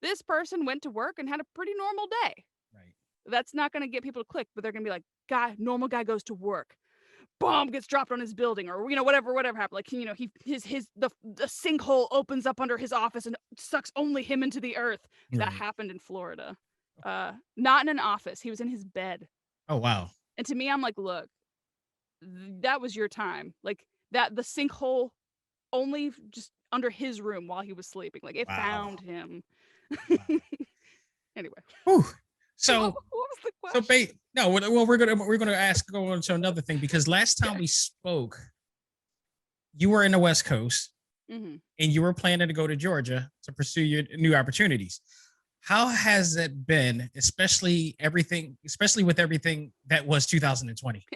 this person went to work and had a pretty normal day. Right. That's not going to get people to click, but they're going to be like, normal guy goes to work, bomb gets dropped on his building, or whatever happened. Like, the sinkhole opens up under his office and sucks only him into the earth. Right. That happened in Florida. Not in an office. He was in his bed. Oh wow. And to me, I'm like, look, that was your time. Like that, the sinkhole only just under his room while he was sleeping. Like it found him. Wow. Anyway. Whew. So So what was the question? we're gonna go on to another thing, because last time we spoke, you were in the West Coast, and you were planning to go to Georgia to pursue your new opportunities. How has it been, especially with everything that was 2020?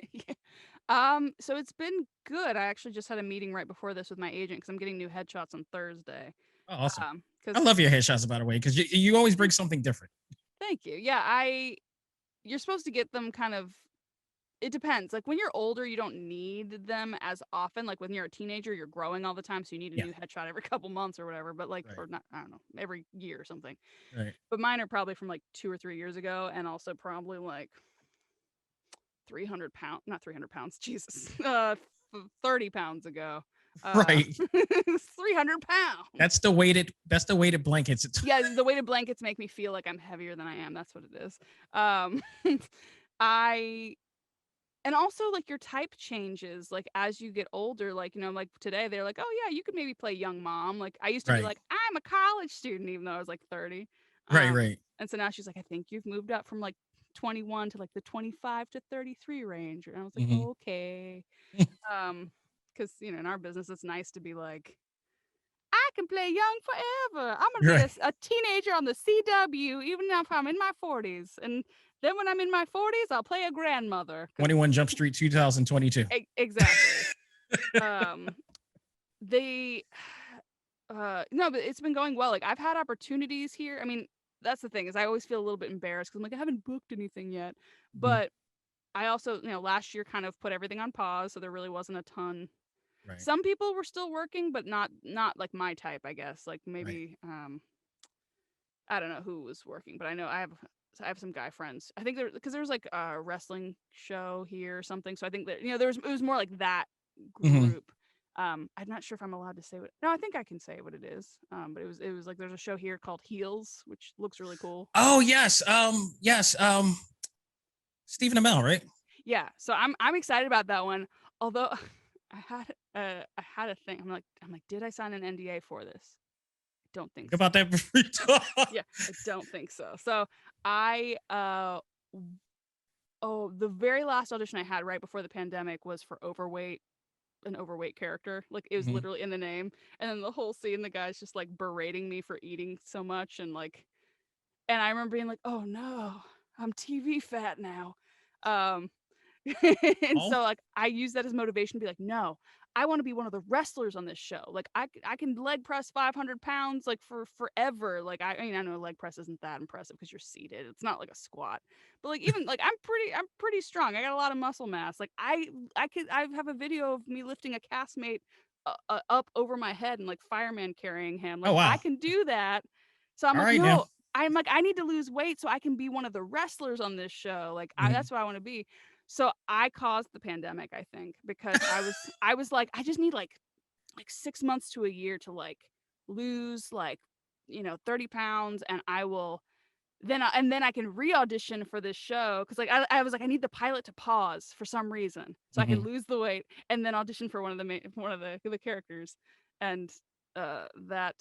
So it's been good. I actually just had a meeting right before this with my agent because I'm getting new headshots on Thursday. Oh, awesome. I love your headshots, by the way, because you always bring something different. Thank you. Yeah, you're supposed to get them kind of, it depends. Like when you're older, you don't need them as often. Like when you're a teenager, you're growing all the time, so you need a new headshot every couple months or whatever. But like, or not, I don't know, every year or something. Right. But mine are probably from like 2 or 3 years ago, and also probably like 300 pounds, not 300 pounds, Jesus, 30 pounds ago. Right. 300 pounds. That's the weighted blankets. Yeah, the weighted blankets make me feel like I'm heavier than I am. That's what it is. And also like your type changes like as you get older. Like, like today they're like, oh yeah, you could maybe play young mom. Like I used to be like, I'm a college student, even though I was like 30. Right. And so now she's like, I think you've moved up from like 21 to like the 25 to 33 range. And I was like, okay. Because in our business it's nice to be like, I can play young forever. I'm gonna be a teenager on the CW, even if I'm in my 40s. And then when I'm in my 40s, I'll play a grandmother. 21 Jump Street 2022. Exactly. They no, but it's been going well. Like I've had opportunities here. I mean, that's the thing is I always feel a little bit embarrassed because I'm like, I haven't booked anything yet. But I also, last year kind of put everything on pause, so there really wasn't a ton. Right. Some people were still working, but not like my type, I guess. Like maybe I don't know who was working, but I know I have some guy friends. I think because there's like a wrestling show here or something. So I think that it was more like that group. I'm not sure if I'm allowed to say what. No, I think I can say what it is. But it was like there's a show here called Heels, which looks really cool. Oh yes, yes. Stephen Amell, right? Yeah. So I'm excited about that one. Although I had a thing. I'm like, did I sign an NDA for this? I don't think so. About that before you talk. Yeah, I don't think so. So I the very last audition I had right before the pandemic was for an overweight character. Like it was literally in the name. And then the whole scene, the guy's just like berating me for eating so much and I remember being like, oh no, I'm TV fat now. And so like I use that as motivation to be like, no, I want to be one of the wrestlers on this show. Like I can leg press 500 pounds like for forever. Like I mean I know leg press isn't that impressive because you're seated. It's not like a squat. But like even like I'm pretty strong. I got a lot of muscle mass. Like I have a video of me lifting a castmate up over my head and like fireman carrying him. Like I can do that. So I'm like, no. Now. I'm like, I need to lose weight so I can be one of the wrestlers on this show. Like that's what I want to be. So I caused the pandemic, I think, because I was like, I just need like 6 months to a year to like lose 30 pounds and I will then I can re-audition for this show. Cause like I was like, I need the pilot to pause for some reason. So I can lose the weight and then audition for one of the characters. And that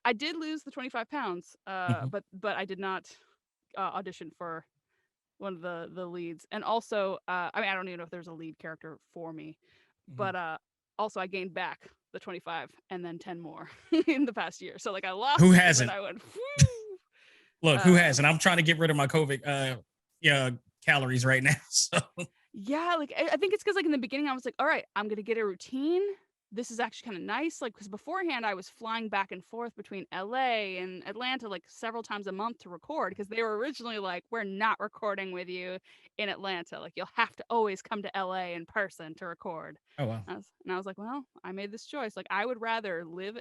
I did lose the 25 pounds, but I did not audition for one of the leads. And also, I mean, I don't even know if there's a lead character for me, but also I gained back the 25 and then 10 more in the past year. So like I lost. Who hasn't? I went. Look, who hasn't? I'm trying to get rid of my COVID calories right now. So yeah, like I think it's because like in the beginning I was like, all right, I'm gonna get a routine. This is actually kind of nice. Like, because beforehand I was flying back and forth between LA and Atlanta like several times a month to record because they were originally like, we're not recording with you in Atlanta. Like, you'll have to always come to LA in person to record. Oh, wow. And I was like, well, I made this choice. Like, I would rather live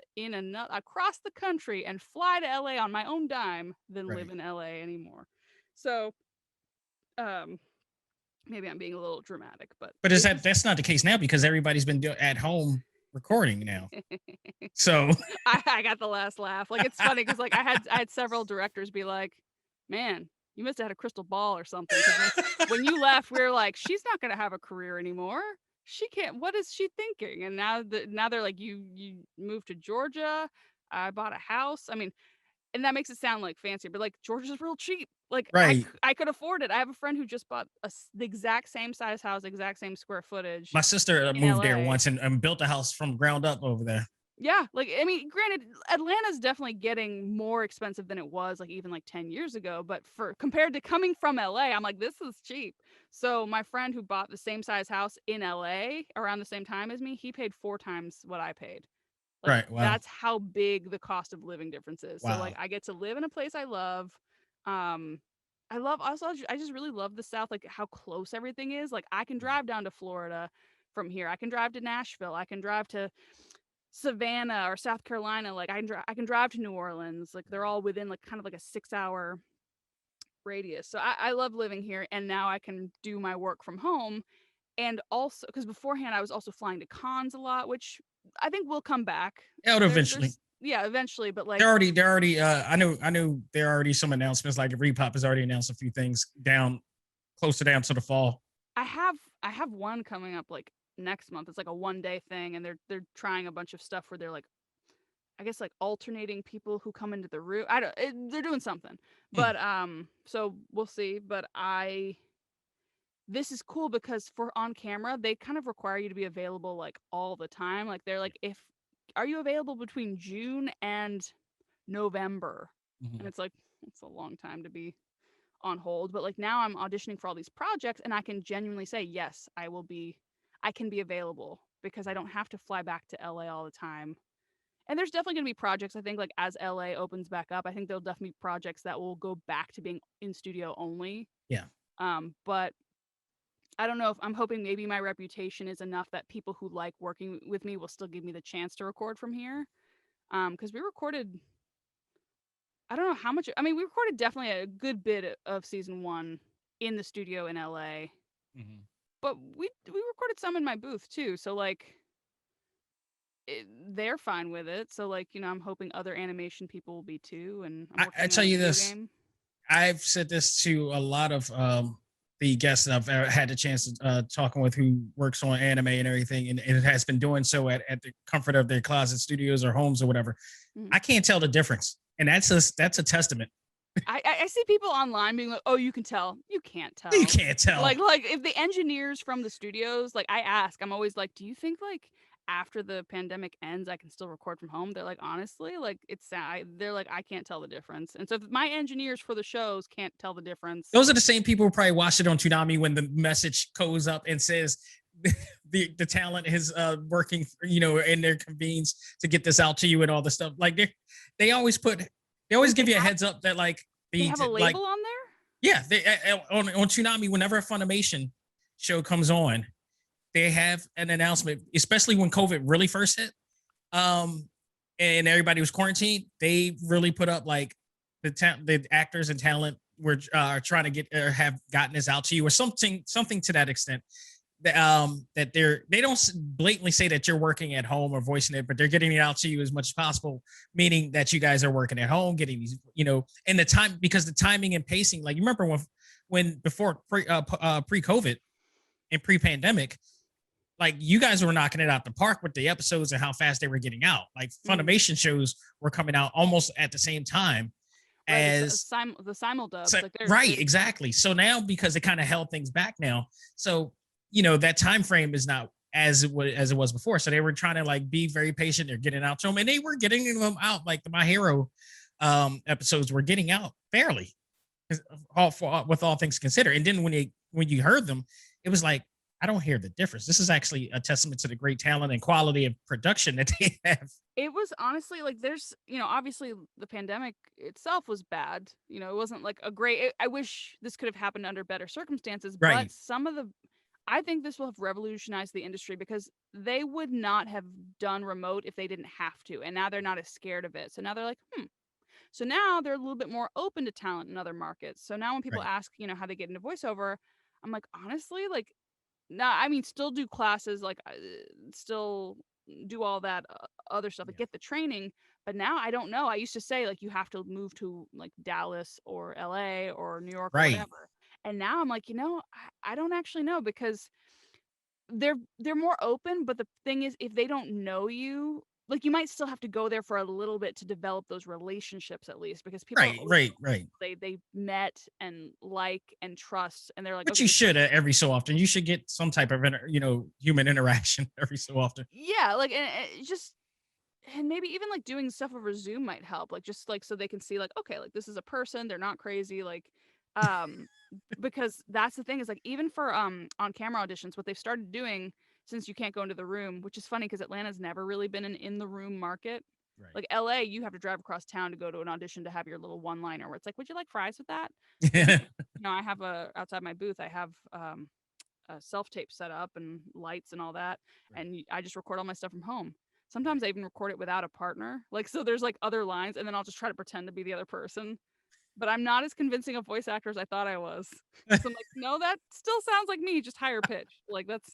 across the country and fly to LA on my own dime than live in LA anymore. So, maybe I'm being a little dramatic, but that's not the case now because everybody's been at home recording now. So I got the last laugh. Like it's funny because like I had several directors be like, man, you must have had a crystal ball or something. When you left, we were like, she's not gonna have a career anymore. She can't. What is she thinking? And now they're like, you moved to Georgia. I bought a house. I mean, and that makes it sound like fancy, but like Georgia's real cheap. Like I could afford it. I have a friend who just bought the exact same size house, exact same square footage. My sister moved there once and built a house from ground up over there. Yeah, like I mean, granted, Atlanta's definitely getting more expensive than it was like even like 10 years ago. But compared to coming from LA, I'm like, this is cheap. So my friend who bought the same size house in LA around the same time as me, he paid 4 times what I paid. Like, Wow. That's how big the cost of living difference is. Wow. So like I get to live in a place I love. I just really love the South, like how close everything is. Like I can drive down to Florida from here. I can drive to Nashville. I can drive to Savannah or South Carolina. Like I can drive to New Orleans. Like they're all within like kind of like a 6-hour radius. So I love living here. And now I can do my work from home. And also because beforehand I was also flying to cons a lot, which I think will come back. Eventually. Yeah, eventually, but like they're already I knew there are already some announcements, like Repop has already announced a few things closer down to the fall. I have one coming up like next month. It's like a 1-day thing and they're trying a bunch of stuff where they're like, I guess like alternating people who come into the room. They're doing something. But so we'll see, but this is cool because for on camera, they kind of require you to be available like all the time. Like they're like, if are you available between June and November? Mhm. And it's like, it's a long time to be on hold. But like now I'm auditioning for all these projects and I can genuinely say, yes, I can be available because I don't have to fly back to LA all the time. And there's definitely going to be projects, I think, like as LA opens back up, I think there'll definitely be projects that will go back to being in studio only. Yeah. But I don't know if I'm hoping maybe my reputation is enough that people who like working with me will still give me the chance to record from here. Because we recorded, I don't know how much, I mean, we recorded definitely a good bit of season 1 in the studio in LA, Mhm. but we recorded some in my booth too. So like, they're fine with it. So like, I'm hoping other animation people will be too. And I'm I working tell on a you video this, game. I've said this to a lot of the guests that I've had the chance to talking with who works on anime and everything, and it has been doing so at the comfort of their closet studios or homes or whatever. Mhm. I can't tell the difference, and that's a testament. I see people online being like, "Oh, you can tell." You can't tell. You can't tell. Like if the engineers from the studios, like I ask, I'm always like, "Do you think like after the pandemic ends, I can still record from home?" They're like, "Honestly, like they're like, I can't tell the difference." And so if my engineers for the shows can't tell the difference, Those are the same people who probably watched it on Toonami when the message goes up and says the talent is working, in their convenes to get this out to you and all this stuff. Like they always give you a heads up that like they have a label on there. Yeah, they on Toonami whenever a Funimation show comes on, they have an announcement, especially when COVID really first hit, and everybody was quarantined. They really put up like the actors and talent were trying to get or have gotten this out to you or something to that extent. That they don't blatantly say that you're working at home or voicing it, but they're getting it out to you as much as possible, meaning that you guys are working at home, getting these, and the time, because the timing and pacing, like you remember when before pre-COVID and pre-pandemic, like you guys were knocking it out the park with the episodes and how fast they were getting out. Like Funimation shows were coming out almost at the same time as the simuldubs. so, Like right, exactly. So now because it kind of held things back now, so that time frame is not as it was before. So they were trying to like be very patient. They're getting out to them, and they were getting them out. Like the My Hero episodes were getting out fairly, with all things considered. And then when you heard them, it was like, I don't hear the difference. This is actually a testament to the great talent and quality of production that they have. It was honestly like there's, obviously the pandemic itself was bad. It wasn't like a great. I wish this could have happened under better circumstances, Right. but I think this will have revolutionized the industry because they would not have done remote if they didn't have to. And now they're not as scared of it. So now they're like, So now they're a little bit more open to talent in other markets. So now when people Right. ask, how they get into voiceover, I'm like, honestly, like, nah, I mean, still do classes, like, still do all that other stuff, like, Yeah. get the training. But now I don't know. I used to say, like, you have to move to like Dallas or LA or New York or Right. whatever. And now I'm like, I don't actually know because they're more open. But the thing is, if they don't know you, like you might still have to go there for a little bit to develop those relationships at least because people are Right. they met and like and trust and they're like, But okay, you should every so often. You should get some type of human interaction every so often. yeah, like and it just and maybe even like doing stuff over Zoom might help, like just like so they can see like, okay, like this is a person, they're not crazy, like um because that's the thing is like even for on camera auditions, what they've started doing since you can't go into the room, which is funny because Atlanta's never really been an in the room market. Right. Like LA, you have to drive across town to go to an audition to have your little one liner where it's like, would you like fries with that? Yeah. I have outside my booth, I have a self tape set up and lights and all that, Right. and I just record all my stuff from home. Sometimes I even record it without a partner, like so. There's like other lines, and then I'll just try to pretend to be the other person. But I'm not as convincing a voice actor as I thought I was. So I'm like, no, that still sounds like me, just higher pitch. Like that's,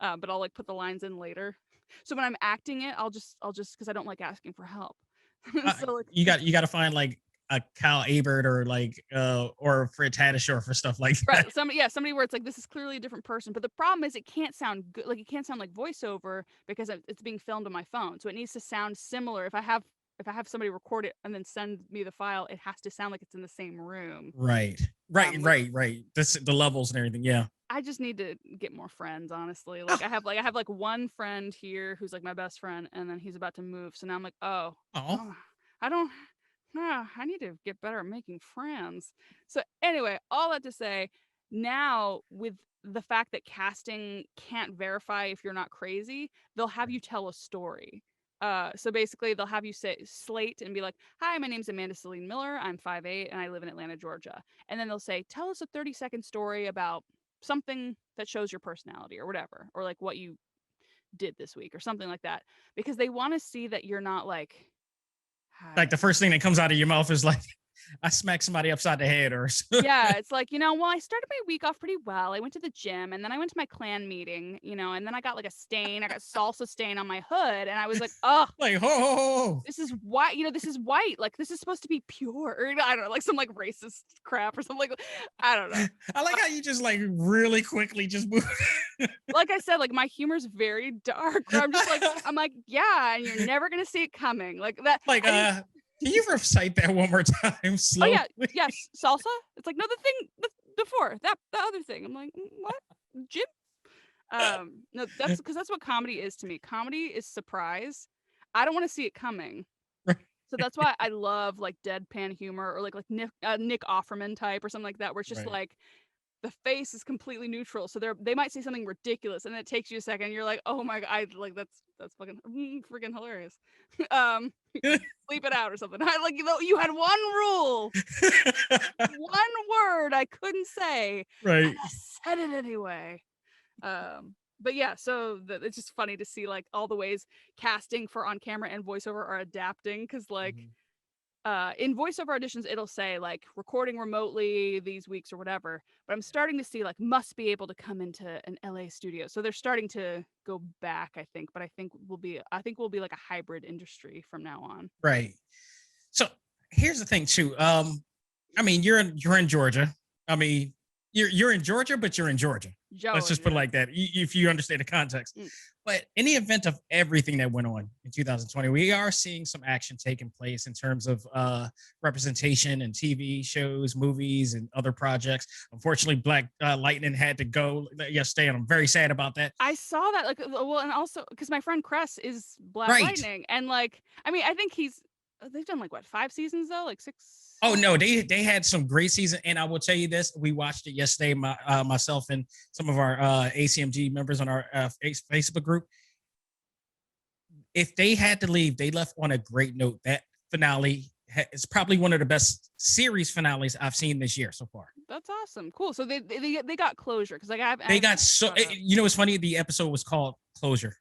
but I'll like put the lines in later. So when I'm acting it, I'll just because I don't like asking for help. So like you got to find like a Kyle Abert or like or Fred Tatasciore for stuff like that. right, somebody where it's like this is clearly a different person, but the problem is it can't sound good, like it can't sound like voiceover because it's being filmed on my phone, so it needs to sound similar. If I have somebody record it and then send me the file, it has to sound like it's in the same room. Right. That's the levels and everything. Yeah. I just need to get more friends, honestly. Like I have like one friend here who's like my best friend, and then he's about to move. So now I'm like, oh, I don't. No, I need to get better at making friends. So anyway, all that to say, now with the fact that casting can't verify if you're not crazy, they'll have you tell a story. So basically, they'll have you say slate and be like, "Hi, my name's Amanda Celine Miller. I'm 5'8" and I live in Atlanta, Georgia." And then they'll say, "Tell us a 30-second story about something that shows your personality or whatever, or like what you did this week or something like that," because they want to see that you're not like the first thing that comes out of your mouth is like, I smacked somebody upside the head or something. Yeah, it's like, well, I started my week off pretty well. I went to the gym and then I went to my clan meeting, and then I got like a stain. I got salsa stain on my hood and I was like, oh, like, ho. This is white. This is white. Like, this is supposed to be pure. Or, I don't know, like some like racist crap or something like, I don't know. I like how you just like really quickly just move. Like I said, like my humor's very dark. Where I'm like, yeah, and you're never going to see it coming. Like that. Like, can you recite that one more time slowly? Oh yeah, yes, salsa. It's like, no, the thing before that, the other thing. I'm like, what, Jim? No, that's because that's what comedy is to me. Comedy is surprise. I don't want to see it coming. So that's why I love like deadpan humor or like Nick Offerman type or something like that, where it's just like the face is completely neutral. So they might say something ridiculous and it takes you a second. And you're like, oh my god, that's fucking freaking hilarious. Sleep it out or something. You had one rule, one word I couldn't say. Right. And I said it anyway. But yeah, so it's just funny to see like all the ways casting for on camera and voiceover are adapting, because like in voiceover auditions it'll say like recording remotely these weeks or whatever, but I'm starting to see like must be able to come into an LA studio, so they're starting to go back, I think, but I think we'll be like a hybrid industry from now on. Right. So here's the thing too. I mean, you're in Georgia. I mean, you're in Georgia, but you're in Georgia. Let's just put it like that, if you understand the context. But in the event of everything that went on in 2020, we are seeing some action taking place in terms of representation in TV shows, movies, and other projects. Unfortunately, Black Lightning had to go yesterday, and I'm very sad about that. I saw that, like, well, and also because my friend Cress is Black Lightning, and like, I mean, I think they've done like what, 5 seasons though, like 6. Oh no, they had some great season, and I will tell you this: we watched it yesterday. Myself and some of our ACMG members on our Facebook group. If they had to leave, they left on a great note. That finale is probably one of the best series finales I've seen this year so far. That's awesome, cool. So they got closure, because like it's funny. The episode was called Closure,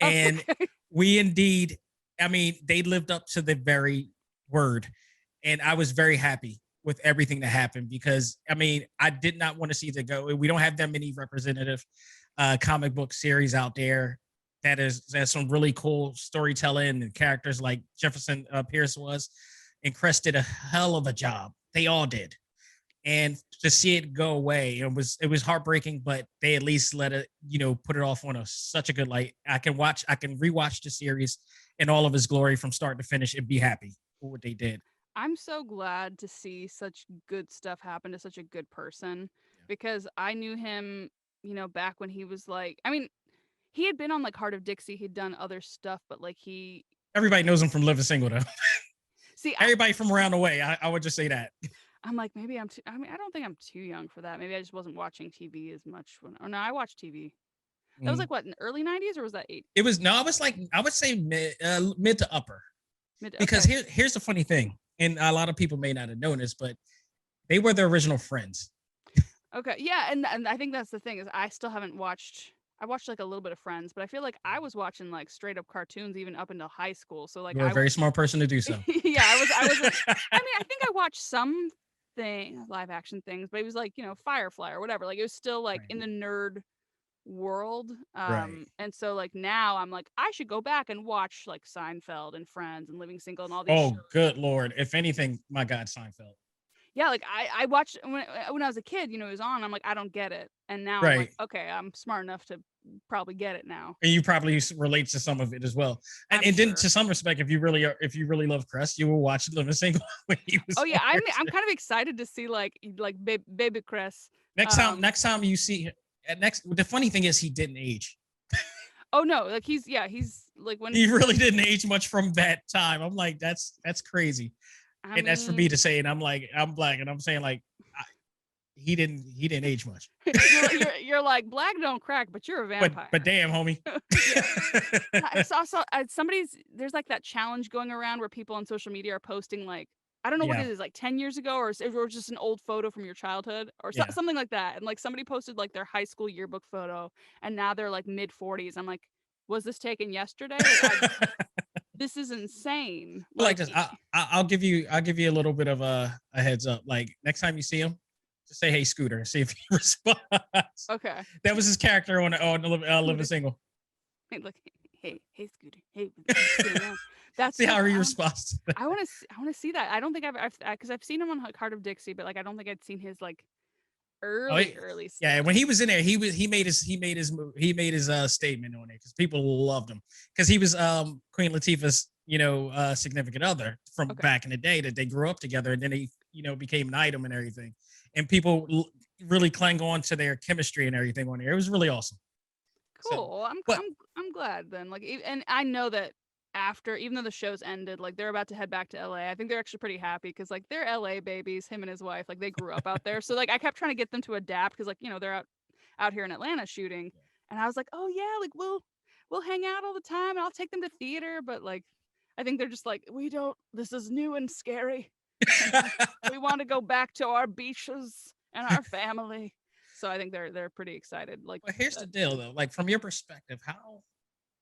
and we indeed. I mean, they lived up to the very word. And I was very happy with everything that happened, because, I mean, I did not want to see it go. We don't have that many representative comic book series out there that's some really cool storytelling and characters like Jefferson Pierce was. And Crest did a hell of a job. They all did. And to see it go away, it was heartbreaking, but they at least let it, put it off on such a good light. I can rewatch the series in all of its glory from start to finish and be happy for what they did. I'm so glad to see such good stuff happen to such a good person, because I knew him, back when he was like, I mean, he had been on like Heart of Dixie, he'd done other stuff, but like everybody knows him from Living Single though. See, everybody from around the way. I would just say that. I'm like, maybe I don't think I'm too young for that. Maybe I just wasn't watching TV as much no, I watched TV. That was like what, in the early 90s, or was that 80s? It was, no, I was like, I would say mid to upper. Because here's the funny thing. And a lot of people may not have known this, but they were the original Friends. Okay, yeah, and I think that's the thing, is I still haven't watched. I watched like a little bit of Friends, but I feel like I was watching like straight up cartoons even up until high school. So like, you're a very smart person to do so. Yeah, I was. I mean, I think I watched some live action things, but it was like Firefly or whatever. Like it was still like in the nerd world. And so like now I'm like, I should go back and watch like Seinfeld and Friends and Living Single and all these shows. Good Lord. If anything, my God, Seinfeld. Yeah, like I watched when I was a kid, it was on. I'm like, I don't get it. And now I'm like, okay, I'm smart enough to probably get it now. And you probably relate to some of it as well. And then to some respect, if you really love Crest, you will watch Living Single when he was. Oh yeah, I'm kind of excited to see like baby Crest. Next time you see And next, the funny thing is he didn't age. Oh no, like he's like when He really didn't age much from that time. I'm like, that's crazy. I And that's for me mean, to say. And I'm like, I'm black, and I'm saying like, he didn't age much. you're like black don't crack, but you're a vampire. But damn, homie. I saw somebody's there's like that challenge going around where people on social media are posting like I don't know what Yeah, it is, like 10 years ago or just an old photo from your childhood or yeah. something like that. And like somebody posted like their high school yearbook photo and now they're like mid 40s. I'm like, was this taken yesterday? Like this is insane. Like Like this, I'll give you a little bit of a heads up. Like next time you see him, just say, "Hey, Scooter," and see if he responds. okay. That was his character on Living Single. Hey, look, hey, Scooter. Hey, what's going on? That's See so how he fun. responds to that. I want to see that. I don't think I've because I've seen him on Heart of Dixie, but like I don't think I'd seen his like Oh, early stuff. yeah. When he was in there, he made his statement on it because people loved him because he was Queen Latifah's significant other from Okay. back in the day that they grew up together, and then he became an item and everything, and people really clung on to their chemistry and everything on there. It was really awesome. So, Cool. but I'm glad then. Like and I know that after even though the show's ended, like they're about to head back to LA. I think they're actually pretty happy because like they're LA babies, him and his wife, like they grew up out there. So like I kept trying to get them to adapt because like, they're out here in Atlanta shooting. And I was like, "Oh yeah, like we'll hang out all the time and I'll take them to theater." But like I think they're just like, "We don't this is new and scary. We want to go back to our beaches and our family." So I think they're pretty excited. Like but here's the deal though. Like from your perspective, how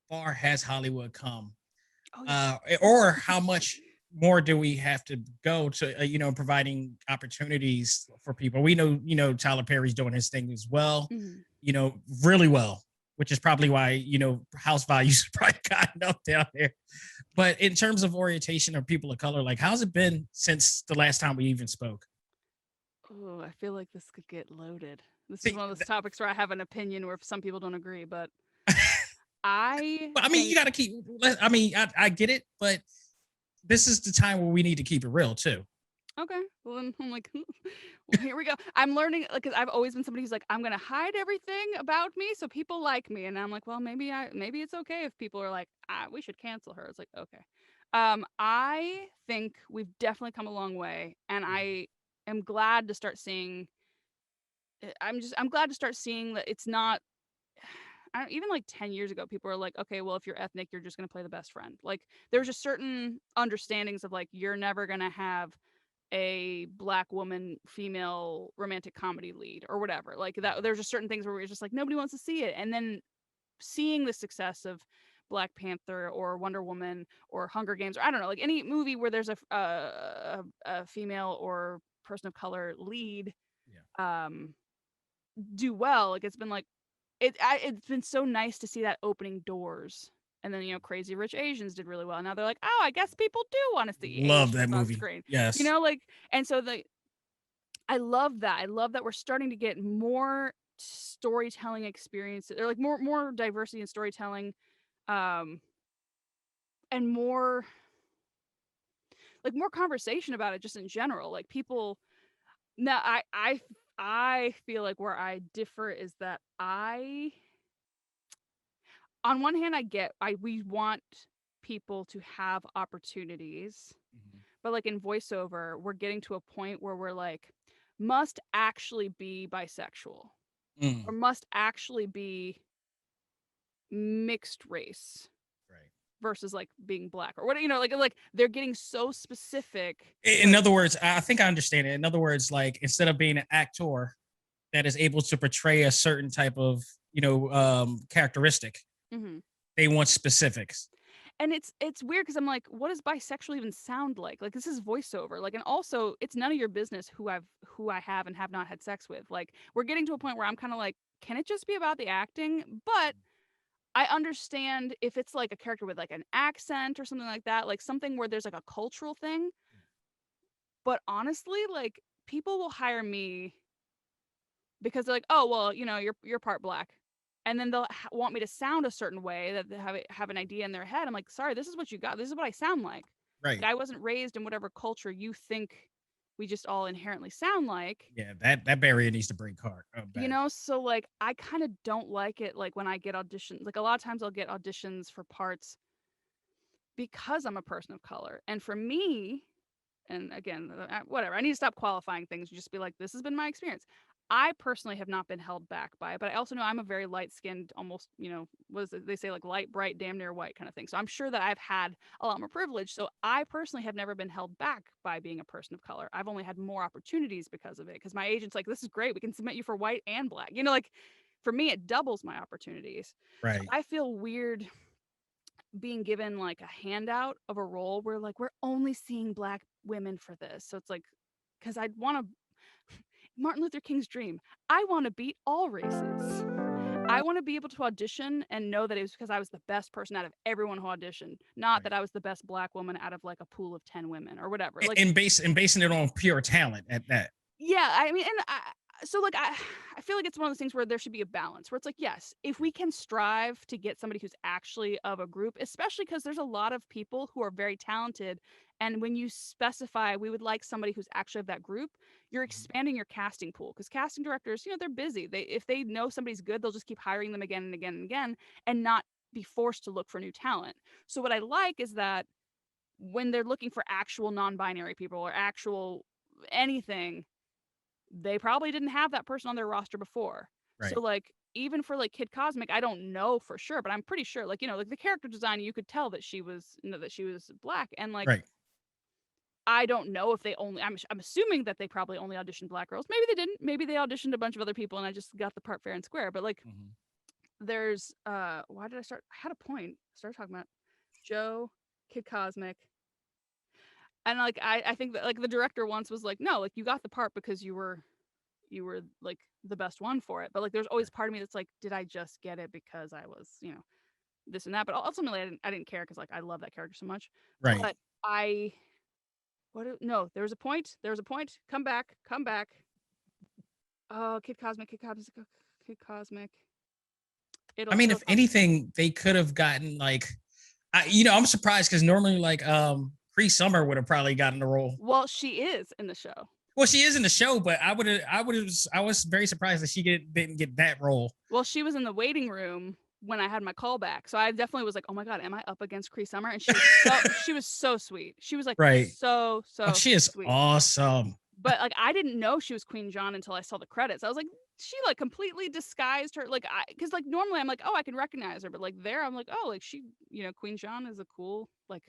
far has Hollywood come? oh yeah. Or how much more do we have to go to providing opportunities for people? We know Tyler Perry's doing his thing as well, Mhm. really well, which is probably why house values probably gotten up down there. But in terms of orientation of people of color, like how's it been since the last time we even spoke? Oh, I feel like this could get loaded. This is See, one of those topics where I have an opinion where some people don't agree, but I I mean, you think got to keep. I mean, I get it, but this is the time where we need to keep it real too. okay. Well, then I'm like, well, here we go. I'm learning because I've always been somebody who's like, I'm gonna hide everything about me so people like me, and I'm like, well, maybe it's okay if people are like, we should cancel her. It's like, okay. I think we've definitely come a long way, and I am glad to start seeing. I'm glad to start seeing that it's not even like 10 years ago, people were like, okay, well, if you're ethnic, you're just going to play the best friend. Like, there's just certain understandings of like, you're never going to have a black woman female romantic comedy lead or whatever. Like, that there's just certain things where we're just like, nobody wants to see it. And then seeing the success of Black Panther or Wonder Woman or Hunger Games, or I don't know, like any movie where there's a female or person of color lead, Yeah. do well. Like, it's been like, it's been so nice to see that opening doors. And then Crazy Rich Asians did really well. Now they're like, oh, I guess people do want to see Love that Asians on movie. screen. Yes. Like, and so I love that. I love that we're starting to get more storytelling experiences, or like more diversity in storytelling, um, and more conversation about it just in general. Like people now, I feel like where I differ is that on one hand, we want people to have opportunities, Mhm. but like in voiceover, we're getting to a point where we're like, must actually be bisexual or Mm, must actually be mixed race right. versus like being black or what, like they're getting so specific. In other words, I think I understand it. In other words, like instead of being an actor that is able to portray a certain type of, characteristic, Mhm. they want specifics. And it's weird because I'm like, what does bisexual even sound like? Like this is voiceover. Like, and also it's none of your business who I have and have not had sex with. Like we're getting to a point where I'm kind of like, can it just be about the acting? But I understand if it's like a character with like an accent or something like that, like something where there's like a cultural thing. But honestly, like people will hire me because they're like, oh well, you're part black, and then they'll want me to sound a certain way that they have an idea in their head. I'm like, sorry, this is what you got. This is what I sound like. Right. Like I wasn't raised in whatever culture you think we just all inherently sound like. Yeah, that barrier needs to break hard. You know, so like I kind of don't like it like when I get auditions. Like a lot of times I'll get auditions for parts because I'm a person of color. And for me, and again, whatever, I need to stop qualifying things and just be like, this has been my experience. I personally have not been held back by it, but I also know I'm a very light-skinned, almost, you know, what is it? They say like light, bright, damn near white kind of thing. So I'm sure that I've had a lot more privilege. So I personally have never been held back by being a person of color. I've only had more opportunities because of it. Because my agent's like, this is great. We can submit you for white and black. You know, like for me, it doubles my opportunities. So Right. I feel weird being given like a handout of a role where like we're only seeing black women for this. So it's like, because I'd want to Martin Luther King's dream. I want to beat all races. I want to be able to audition and know that it was because I was the best person out of everyone who auditioned, not that I was the best black woman out of like a pool of 10 women or whatever. Like, And basing it on pure talent at that. yeah, I mean, and so like I feel like it's one of those things where there should be a balance where it's like, yes, if we can strive to get somebody who's actually of a group, especially because there's a lot of people who are very talented, and when you specify we would like somebody who's actually of that group, you're expanding your casting pool, because casting directors, you know, they're busy. If they know somebody's good, they'll just keep hiring them again and again and again and not be forced to look for new talent. So what I like is that when they're looking for actual non-binary people or actual anything, they probably didn't have that person on their roster before. Right. So like even for like Kid Cosmic, I don't know for sure, but I'm pretty sure, like, you know, like the character design, you could tell that she was, you know, that she was black. And like, Right. I don't know if they only, I'm assuming that they probably only auditioned black girls. Maybe they didn't. Maybe they auditioned a bunch of other people and I just got the part fair and square. But like, there's, why did I start? I had a point. I started talking about Joe, Kid Cosmic. And like, I think that like the director once was like, no, like you got the part because you were like the best one for it. But like there's always part of me that's like, did I just get it because I was, you know, this and that? But ultimately I didn't care because like I love that character so much. Right. But no, there was a point. Come back. Oh, Kid Cosmic. I mean, if anything, they could have gotten like I'm surprised because normally like Cree Summer would have probably gotten the role. Well, she is in the show. Well, she is in the show, but I was very surprised that she didn't get that role. Well, she was in the waiting room when I had my call back. So I definitely was like, oh my God, am I up against Cree Summer? And she was so sweet. She was like, right. so she is sweet. Awesome. But like, I didn't know she was Queen John until I saw the credits. I was like, she like completely disguised her. Like, cause like normally I'm like, oh, I can recognize her. But like there, I'm like, oh, like she, you know, Queen John is a cool, like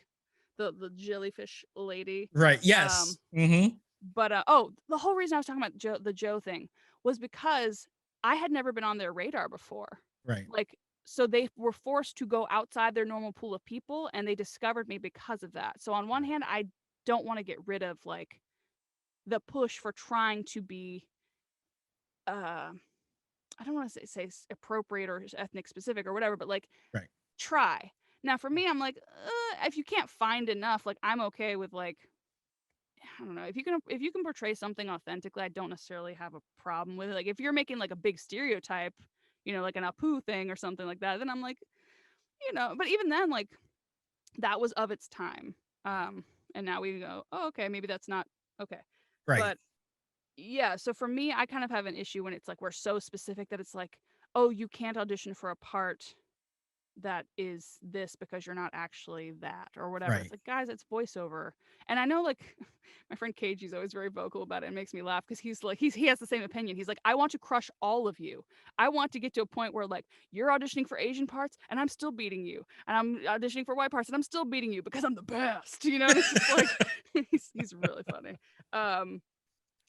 the jellyfish lady. Right. Yes. But the whole reason I was talking about the Joe thing was because I had never been on their radar before. Right. Like, so they were forced to go outside their normal pool of people, and they discovered me because of that. So on one hand, I don't want to get rid of like the push for trying to be, I don't want to say appropriate or ethnic specific or whatever, but like try. Now for me, I'm like, if you can't find enough, like I'm okay with like, I don't know, if you can portray something authentically, I don't necessarily have a problem with it. Like if you're making like a big stereotype, you know, like an Apu thing or something like that, then I'm like, you know, but even then, like that was of its time. And now we go, oh, okay, maybe that's not okay. Right. But yeah, so for me, I kind of have an issue when it's like we're so specific that it's like, oh, you can't audition for a part that is this because you're not actually that or whatever. Right. It's like, guys, it's voiceover. And I know like my friend Keiji's always very vocal about it. It makes me laugh because he's like, he has the same opinion. He's like, I want to crush all of you. I want to get to a point where like you're auditioning for Asian parts and I'm still beating you. And I'm auditioning for white parts and I'm still beating you because I'm the best. You know, and it's just like he's really funny.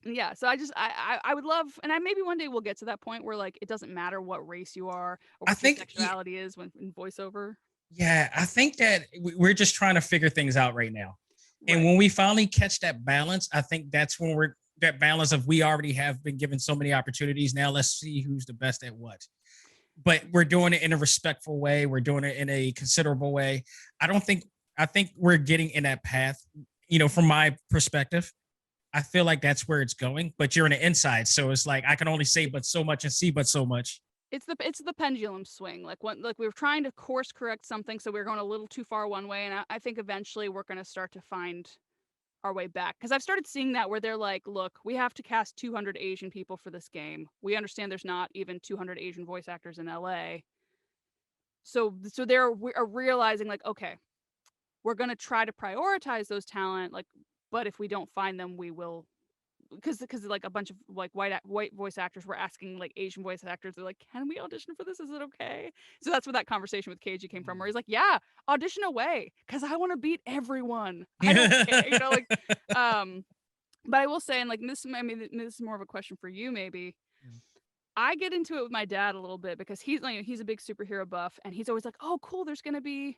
Yeah, so I would love, and maybe one day we'll get to that point where like it doesn't matter what race you are or what your sexuality is when in voiceover. Yeah, I think that we're just trying to figure things out right now. Right. And when we finally catch that balance, I think that's when that balance of we already have been given so many opportunities. Now let's see who's the best at what. But we're doing it in a respectful way. We're doing it in a considerable way. I think we're getting in that path, you know, from my perspective. I feel like that's where it's going, but you're on the inside. So it's like, I can only say but so much and see but so much. It's the pendulum swing. Like we were trying to course correct something. So we we're going a little too far one way. And I think eventually we're going to start to find our way back, because I've started seeing that where they're like, look, we have to cast 200 Asian people for this game. We understand there's not even 200 Asian voice actors in LA. So we are realizing like, okay, we're going to try to prioritize those talent, like, but if we don't find them, we will, because like a bunch of like white voice actors were asking like Asian voice actors, they're like, can we audition for this? Is it okay? So that's where that conversation with KG came from, where he's like, yeah, audition away, because I want to beat everyone. I don't care, you know, like, but I will say, and like this, I mean, this is more of a question for you, maybe. I get into it with my dad a little bit because he's like, he's a big superhero buff, and he's always like, oh, cool, there's gonna be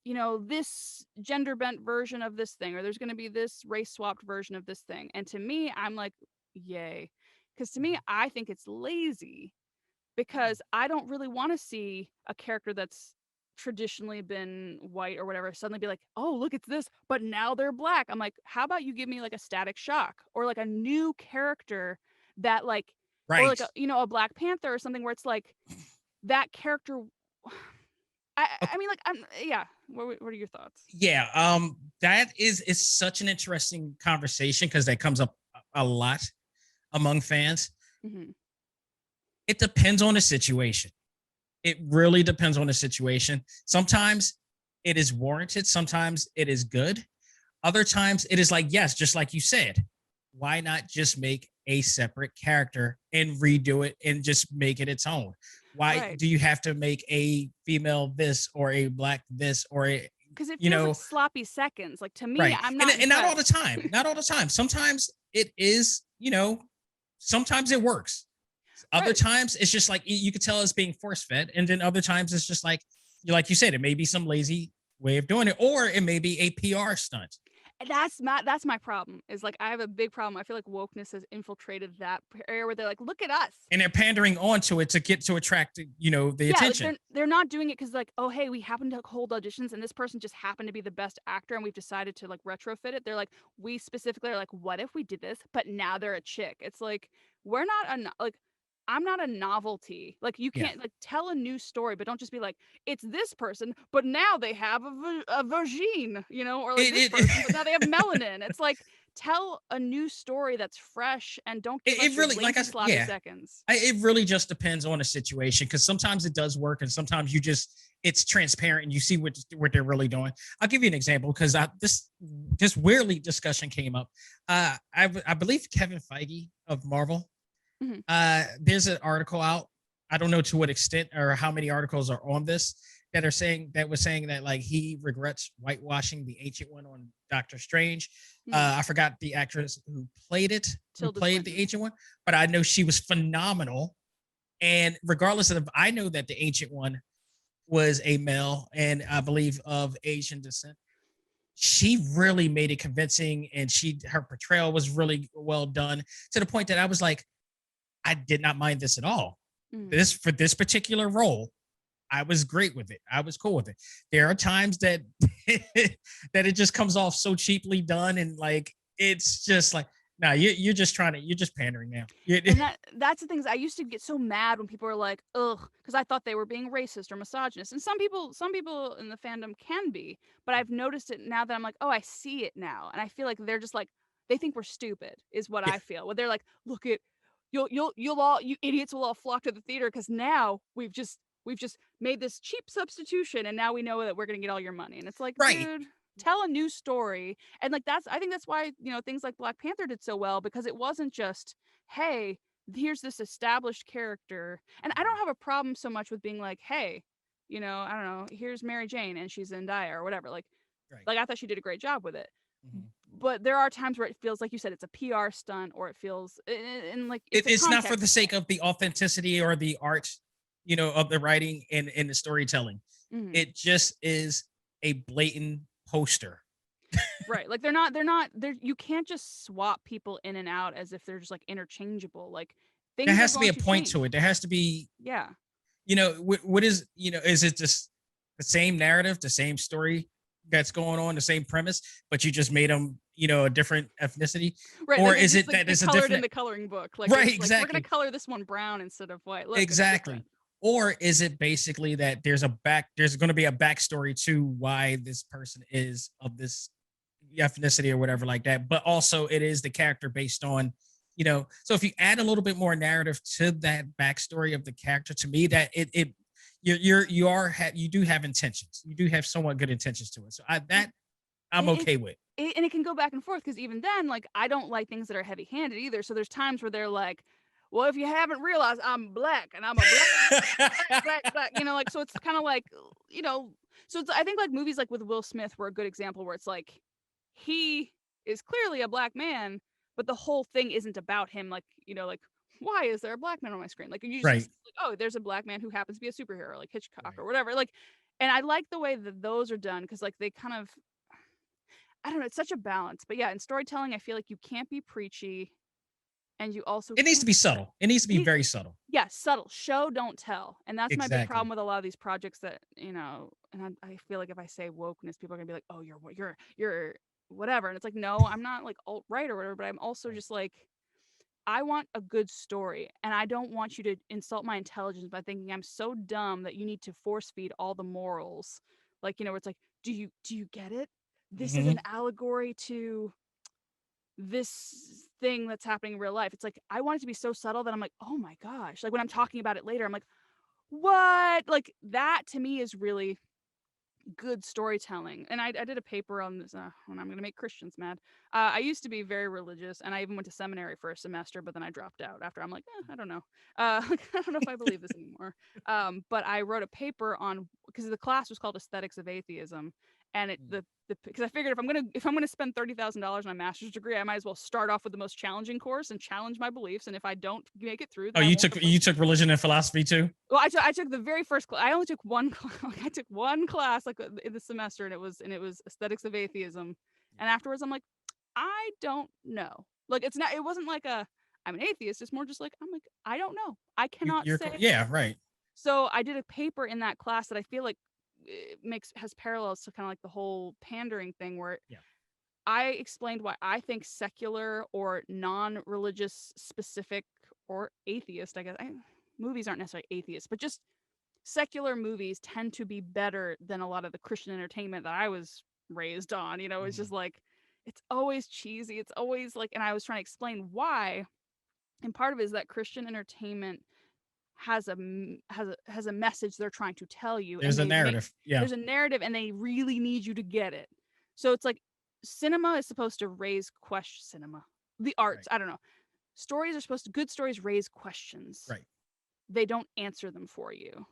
you know, this gender bent version of this thing, or there's going to be this race swapped version of this thing. And to me, I'm like, yay. Because to me, I think it's lazy, because I don't really want to see a character that's traditionally been white or whatever suddenly be like, oh, look, it's this, but now they're black. I'm like, how about you give me like a Static Shock or like a new character that like, or like Right. you know, a Black Panther or something where it's like that character. I mean, like, yeah. What are your thoughts? Yeah. That is such an interesting conversation because that comes up a lot among fans. Mm-hmm. It depends on the situation. It really depends on the situation. Sometimes it is warranted. Sometimes it is good. Other times it is like, yes, just like you said, why not just make a separate character and redo it and just make it its own? Why do you have to make a female this or a black this or a, because it feels like sloppy seconds. Like to me, right. I'm not, and not all the time. Not all the time. Sometimes it is, you know, sometimes it works. Other times it's just like you could tell it's being force fed, and then other times it's just like you said, it may be some lazy way of doing it, or it may be a PR stunt. That's my problem. Is like I have a big problem. I feel like wokeness has infiltrated that area where they're like, look at us, and they're pandering onto it to attract, you know, the attention. Like they're not doing it because like, oh hey, we happen to hold auditions and this person just happened to be the best actor and we've decided to like retrofit it. They're like, we specifically are like, what if we did this, but now they're a chick? It's like we're not like. I'm not a novelty. Like you can't like tell a new story, but don't just be like, it's this person, but now they have a vagine, you know, or like this person, but now they have melanin. It's like, tell a new story that's fresh and don't give us really like sloppy seconds. It really just depends on the situation, because sometimes it does work and sometimes it's transparent and you see what they're really doing. I'll give you an example because this weirdly discussion came up. I believe Kevin Feige of Marvel. Mm-hmm. There's an article out. I don't know to what extent or how many articles are on this that was saying that like he regrets whitewashing the Ancient One on Doctor Strange. Mm-hmm. I forgot the actress who played the Ancient One, but I know she was phenomenal. And regardless of, I know that the Ancient One was a male and I believe of Asian descent. She really made it convincing, and her portrayal was really well done to the point that I was like, I did not mind this at all. Mm. For this particular role, I was great with it. I was cool with it. There are times that that it just comes off so cheaply done, and like it's just like, nah, you're just pandering now. And that's the things I used to get so mad when people were like, ugh, because I thought they were being racist or misogynist. And some people in the fandom can be, but I've noticed it now that I'm like, oh, I see it now, and I feel like they're just like, they think we're stupid, is what I feel. When they're like, look at. You idiots will all flock to the theater because now we've just made this cheap substitution and now we know that we're gonna get all your money. And it's like, dude, tell a new story. And like I think that's why, you know, things like Black Panther did so well, because it wasn't just, hey, here's this established character. And I don't have a problem so much with being like, hey, you know, I don't know, here's Mary Jane and she's Zendaya or whatever. Like I thought she did a great job with it. Mm-hmm. But there are times where it feels like you said, it's a PR stunt, or it feels and like it's not for the sake of the authenticity or the art, you know, of the writing and the storytelling. Mm-hmm. It just is a blatant poster. Right. Like they're you can't just swap people in and out as if they're just like interchangeable. Like there has to be a point to it. There has to be, you know, what is, you know, is it just the same narrative, the same story that's going on, the same premise, but you just made them, you know, a different ethnicity, right? Or like is it like that is a colored different in the coloring book, like right? Like, exactly. We're gonna color this one brown instead of white. Look, exactly. Or is it basically that there's going to be a backstory to why this person is of this, ethnicity or whatever like that, but also it is the character based on, so if you add a little bit more narrative to that backstory of the character, to me, that you do have intentions. You do have somewhat good intentions to it. So I'm okay with. And it can go back and forth, because even then, like, I don't like things that are heavy-handed either. So there's times where they're like, well, if you haven't realized, I'm black and I'm a black, like, so it's kind of like, so it's, I think like movies like with Will Smith were a good example, where it's like, he is clearly a black man, but the whole thing isn't about him. Like, like, why is there a black man on my screen? Like, you just Right. like, oh, there's a black man who happens to be a superhero, like Hitchcock Right. or whatever. Like, and I like the way that those are done, because like they kind of, I don't know, it's such a balance. But yeah, in storytelling, I feel like you can't be preachy, and you also It needs to can't. be subtle. It needs to be very subtle. Yeah, subtle. Show, don't tell. And that's my big problem Exactly. with a lot of these projects that, and I feel like if I say wokeness, people are gonna be like, oh, you're whatever. And it's like, no, I'm not like alt-right or whatever, but I'm also just like, I want a good story, and I don't want you to insult my intelligence by thinking I'm so dumb that you need to force feed all the morals. Like, where it's like, do you get it? This is Hmm. an allegory to this thing that's happening in real life. It's like, I want it to be so subtle that I'm like, oh my gosh. Like when I'm talking about it later, I'm like, what? Like that to me is really good storytelling. And I did a paper on this, and I'm going to make Christians mad. I used to be very religious, and I even went to seminary for a semester, but then I dropped out after. I'm like, I don't know. I don't know if I believe this anymore. But I wrote a paper on, because the class was called Aesthetics of Atheism. And because I figured if I'm gonna spend $30,000 on a master's degree, I might as well start off with the most challenging course and challenge my beliefs. And if I don't make it through, Oh, then I won't you took religion and philosophy too? Well, I took the very first class. I only took one class. Like, I took one class like in the semester, and it was Aesthetics of Atheism. And afterwards, I'm like, I don't know. Like, it's not. It wasn't like I'm an atheist. It's more just like, I'm like, I don't know. I cannot say. Yeah, right. So I did a paper in that class that I feel like it has parallels to kind of like the whole pandering thing, where Yeah. I explained why I think secular or non-religious specific or atheist, I guess. Movies aren't necessarily atheist, but just secular movies tend to be better than a lot of the Christian entertainment that I was raised on. It's just like, it's always cheesy. It's always like, and I was trying to explain why. And part of it is that Christian entertainment has a message they're trying to tell you. There's a narrative. Yeah. There's a narrative, and they really need you to get it. So it's like, cinema is supposed to raise questions. The arts, right. I don't know. Good stories raise questions. Right. They don't answer them for you.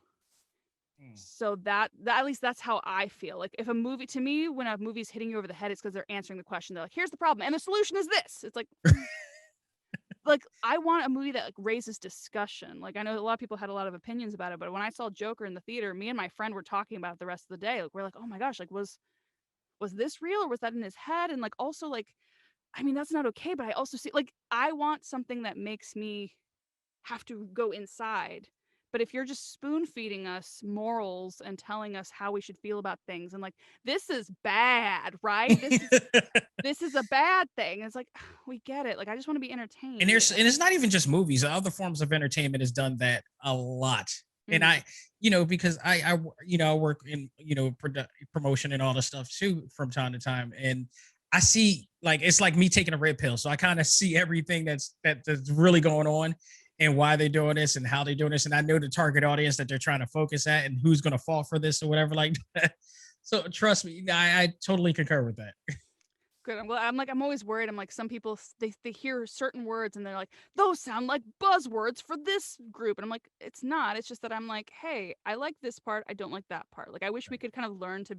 So that at least that's how I feel. Like, if a movie, to me, when a movie's hitting you over the head, it's because they're answering the question. They're like, here's the problem, and the solution is this. It's like, like, I want a movie that like raises discussion. Like, I know a lot of people had a lot of opinions about it, but when I saw Joker in the theater, me and my friend were talking about it the rest of the day. Like, we're like, oh my gosh, like, was this real, or was that in his head? And like, also, like, I mean, that's not okay, but I also see, like, I want something that makes me have to go inside. But if you're just spoon feeding us morals and telling us how we should feel about things, and like, this is bad, right? This is a bad thing. It's like, we get it. Like, I just want to be entertained. And it's not even just movies. Other forms of entertainment has done that a lot. Mm-hmm. And I, because I work in, promotion and all this stuff too from time to time. And I see, like, it's like me taking a red pill. So I kind of see everything that's really going on, and why they're doing this and how they're doing this. And I know the target audience that they're trying to focus at, and who's going to fall for this or whatever like that. So trust me, I totally concur with that. Good. I'm glad. I'm always worried. I'm like, some people, they hear certain words and they're like, those sound like buzzwords for this group. And I'm like, it's not. It's just that I'm like, hey, I like this part. I don't like that part. Like, I wish we could kind of learn to,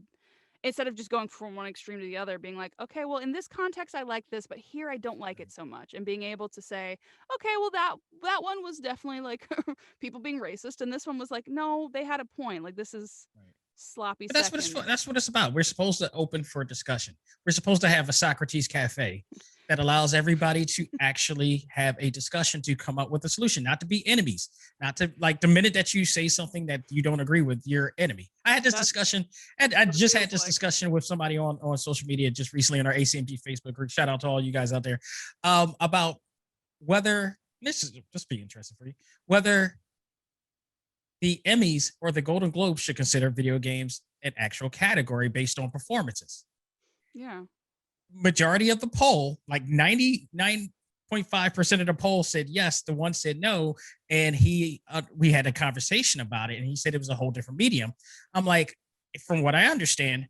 instead of just going from one extreme to the other, being like, okay, well, in this context, I like this, but here I don't like it so much. And being able to say, okay, well, that one was definitely like people being racist. And this one was like, no, they had a point. Like, this is sloppy. But that's what it's about. We're supposed to open for discussion. We're supposed to have a Socrates cafe that allows everybody to actually have a discussion to come up with a solution, not to be enemies, not to, like, the minute that you say something that you don't agree with, you're enemy. I had this discussion, and I just had this discussion with somebody on social media just recently on our ACMG Facebook group. Shout out to all you guys out there, about whether, this is just be interesting for you, whether the Emmys or the Golden Globes should consider video games an actual category based on performances. Yeah. majority of the poll, like 99.5% of the poll said yes, the one said no, and we had a conversation about it, and he said it was a whole different medium. I'm like, from what I understand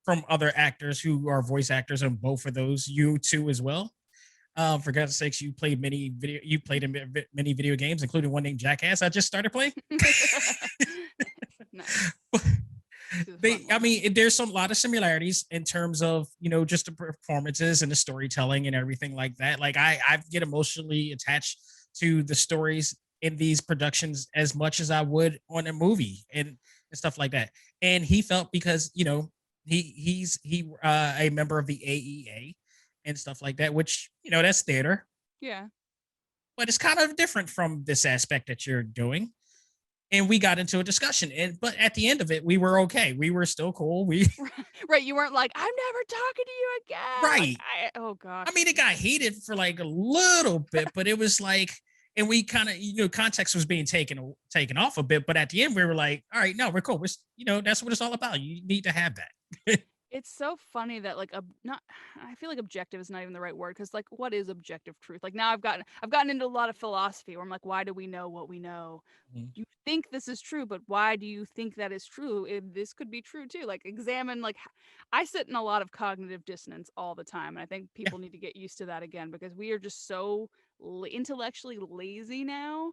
from other actors who are voice actors on both of those, you too as well. For God's sakes, you played in many video games, including one named Jackass. I just started playing. Nice. There's a lot of similarities in terms of, just the performances and the storytelling and everything like that. Like I get emotionally attached to the stories in these productions as much as I would on a movie and stuff like that. And he felt because, he's a member of the AEA and stuff like that, which, that's theater. Yeah. But it's kind of different from this aspect that you're doing. And we got into a discussion, but at the end of it, we were okay. We were still cool. Right. You weren't like, I'm never talking to you again. Right. Oh gosh. It got heated for like a little bit, but it was like, and we kind of, context was being taken off a bit. But at the end, we were like, all right, no, we're cool. That's what it's all about. You need to have that. It's so funny that I feel like objective is not even the right word, because like, what is objective truth? Like now I've gotten into a lot of philosophy where I'm like, why do we know what we know? Mm-hmm. You think this is true, but why do you think that is true? This could be true too. Like examine, like I sit in a lot of cognitive dissonance all the time. And I think people need to get used to that again, because we are just so intellectually lazy now.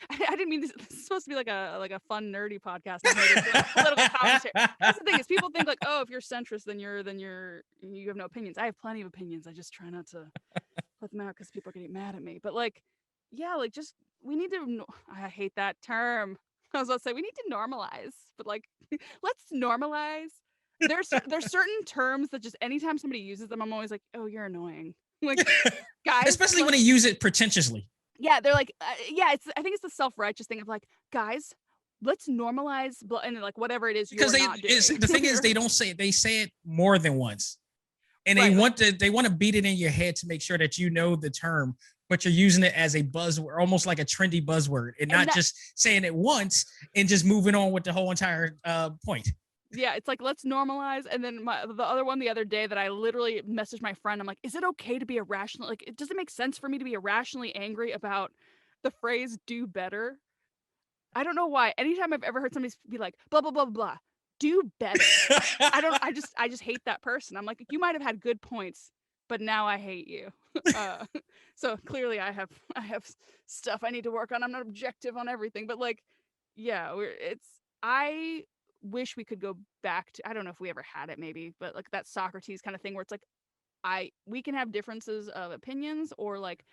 I didn't mean this is supposed to be like a fun nerdy podcast. Political commentary. That's the thing, is people think like, oh, if you're centrist, then you have no opinions. I have plenty of opinions. I just try not to let them out because people are getting mad at me. But like, yeah, like just we need to. I hate that term. I was about to say we need to normalize, but like, let's normalize. There's certain terms that just anytime somebody uses them, I'm always like, oh, you're annoying. Like, guys, especially when they use it pretentiously. Yeah, they're like, I think it's the self-righteous thing of like, guys, let's normalize, and like whatever it is, because the thing is, they say it more than once, and they want to beat it in your head to make sure that you know the term, but you're using it as a buzzword, almost like a trendy buzzword, and not just saying it once and just moving on with the whole entire point. Yeah, it's like, let's normalize. And then the other one the other day that I literally messaged my friend, I'm like, is it okay to be irrational? Like, does it make sense for me to be irrationally angry about the phrase do better? I don't know why. Anytime I've ever heard somebody be like, blah, blah, blah, blah, do better. I just hate that person. I'm like, you might have had good points, but now I hate you. So clearly I have stuff I need to work on. I'm not objective on everything, but like, yeah, I wish we could go back to, I don't know if we ever had it maybe, but like that Socrates kind of thing where it's like we can have differences of opinions, or like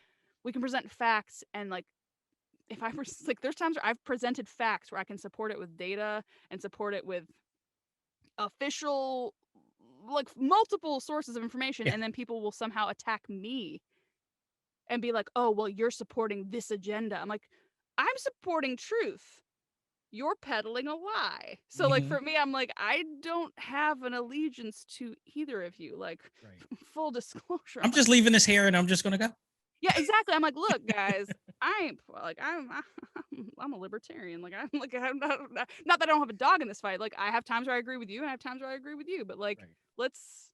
we can present facts, and like if I was like, there's times where I've presented facts where I can support it with data and support it with official, like multiple sources of information, and then people will somehow attack me and be like, oh, well, you're supporting this agenda. I'm like, I'm supporting truth. You're peddling a lie. So like for me, I'm like, I don't have an allegiance to either of you. Like, full disclosure. I'm just leaving this here and I'm just gonna go. Yeah, exactly. I'm like, look, guys, I'm a libertarian. Like I'm not that I don't have a dog in this fight. Like I have times where I agree with you and I have times where I agree with you. But like, let's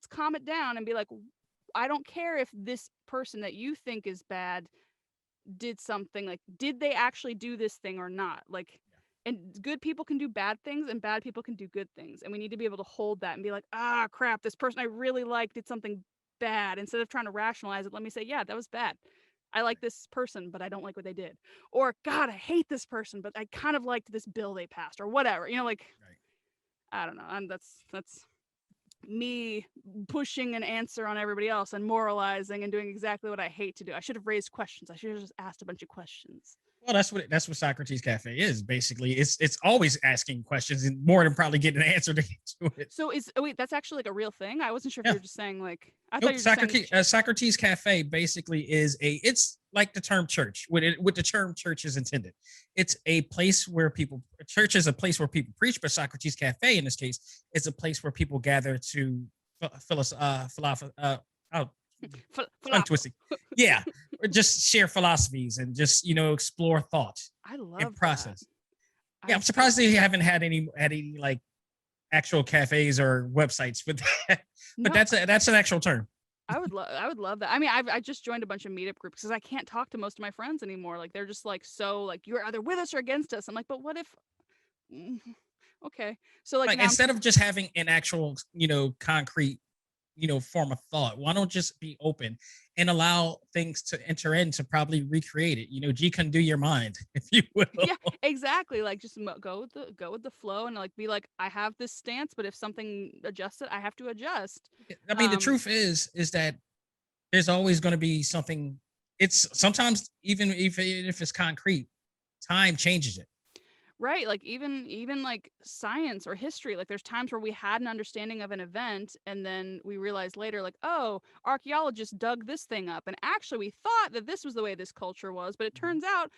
calm it down and be like, I don't care if this person that you think is bad did something, like, did they actually do this thing or not? Like, and good people can do bad things and bad people can do good things. And we need to be able to hold that and be like, crap, this person I really like did something bad. Instead of trying to rationalize it, let me say, yeah, that was bad. I like this person, but I don't like what they did. Or, God, I hate this person, but I kind of liked this bill they passed, or whatever. Like, I don't know. And that's me pushing an answer on everybody else and moralizing and doing exactly what I hate to do. I should have raised questions. I should have just asked a bunch of questions. Well, that's what Socrates Cafe is. Basically, it's always asking questions and more than probably getting an answer to it. So wait, that's actually like a real thing? I wasn't sure if you were just saying like, I thought you were Socrates, Socrates Cafe basically is it's like the term church, what the term church is intended. It's a place where church is a place where people preach, but Socrates Cafe in this case is a place where people gather to twisting. Yeah, or just share philosophies and just explore thought. I love and process. That. Yeah, I'm surprised they haven't had any like actual cafes or websites with that, but No, that's an actual term. I would love that. I mean, I just joined a bunch of meetup groups because I can't talk to most of my friends anymore. Like they're just like so like you're either with us or against us. I'm like, but what if? Mm, okay, so like Like now I'm instead of just having an actual, concrete, form of thought, why don't just be open and allow things to enter in to probably recreate it? G can do your mind, if you will. yeah, exactly. Like just go with the flow and like be like, I have this stance, but if something adjusts it, I have to adjust. I mean, the Um, truth is that there's always going to be something. It's sometimes even if it's concrete, time changes it. right. Like even like science or history, like there's times where we had an understanding of an event and then we realized later, like, oh, archaeologists dug this thing up. And actually we thought that this was the way this culture was, but it Mhm. turns out,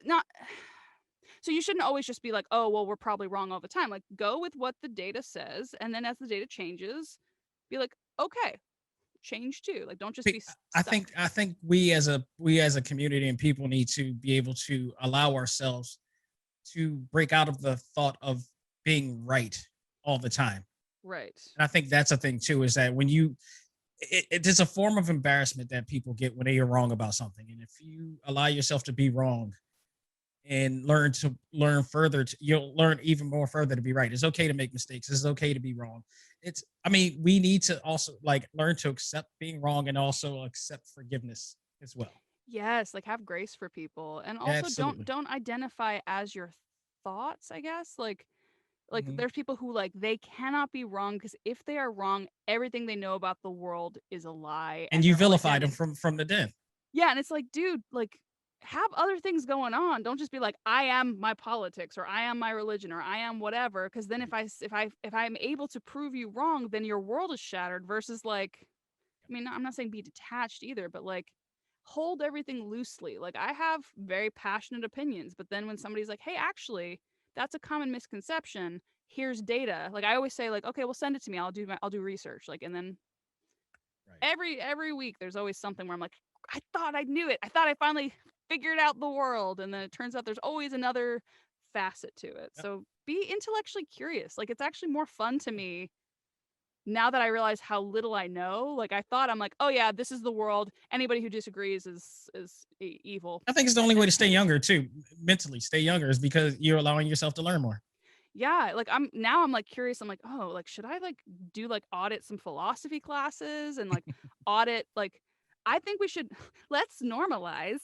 not so you shouldn't always just be like, oh, well, we're probably wrong all the time. Like go with what the data says. And then as the data changes, be like, okay, change too. Like don't just be stuck. I think we as a community and people need to be able to allow ourselves to break out of the thought of being right all the time. Right. And I think that's a thing too, is that when it's a form of embarrassment that people get when they are wrong about something. And if you allow yourself to be wrong and learn further, you'll learn even more further to be right. It's okay to make mistakes. It's okay to be wrong. I mean, we need to also like learn to accept being wrong and also accept forgiveness as well. Yes, like have grace for people. And also don't Absolutely. don't identify as your thoughts, I guess. Like Mhm. there's people who like they cannot be wrong because if they are wrong, everything they know about the world is a lie And and you their whole vilified them identity. from the dead. Yeah, and it's like, dude, like have other things going on. Don't just be like, I am my politics or I am my religion or I am whatever. Because then if I'm able to prove you wrong, then your world is shattered. Versus like, I mean, I'm not saying be detached either, but like hold everything loosely. Like I have very passionate opinions, but then when somebody's like, hey, actually, that's a common misconception. Here's data. Like I always say, like, okay, well, send it to me. I'll do research. Like, and then Right. every week there's always something where I'm like, I thought I knew it. I thought I finally figured out the world. And then it turns out there's always another facet to it. Yep. So be intellectually curious. Like it's actually more fun to me now that I realize how little I know. Like I thought I'm like, oh yeah, this is the world. Anybody who disagrees is evil. I think it's the only way to stay younger too, mentally stay younger, is because you're allowing yourself to learn more. Yeah, like I'm like curious. I'm like, oh, like should I like do like audit some philosophy classes and like audit like I think we should let's normalize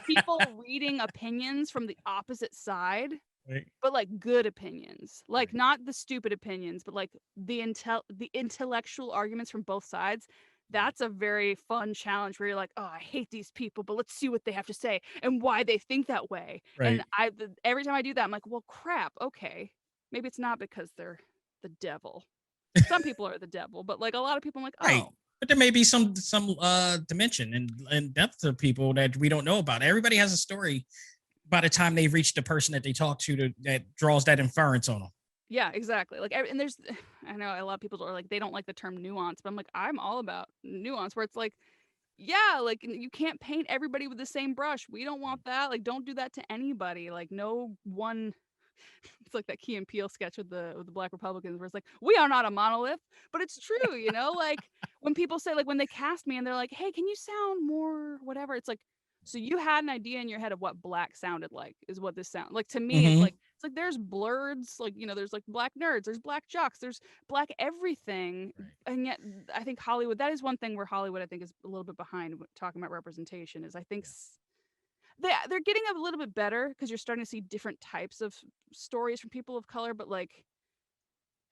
people reading opinions from the opposite side, Right. but like good opinions. Like Right. not the stupid opinions, but like the intellectual arguments from both sides. Right. That's a very fun challenge where you're like, oh, I hate these people, but let's see what they have to say and why they think that way. And Right. every time I do that, I'm like, well, crap. Okay, maybe it's not because they're the devil. Some people are the devil, but like a lot of people, I'm like, Right. oh, But there may be some dimension and depth to people that we don't know about. Everybody has a story by the time they reach the person that they talk to that draws that inference on them. yeah, exactly. Like, and there's, I know a lot of people are like, they don't like the term nuance, but I'm like, I'm all about nuance where it's like, yeah, like you can't paint everybody with the same brush. We don't want that. Like, don't do that to anybody. Like, no one. It's like that Key and Peele sketch with the Black Republicans, where it's like, we are not a monolith, but it's true, you know. Like when people say, like when they cast me and they're like, hey, can you sound more whatever? It's like, so you had an idea in your head of what black sounded like, is what this sound like to me. Mm-hmm. It's like there's blurs, like there's like black nerds, there's black jocks, there's black everything, Right. and yet I think Hollywood. That is one thing where Hollywood I think is a little bit behind talking about representation. Is I think Yeah. they're getting a little bit better because you're starting to see different types of stories from people of color, but like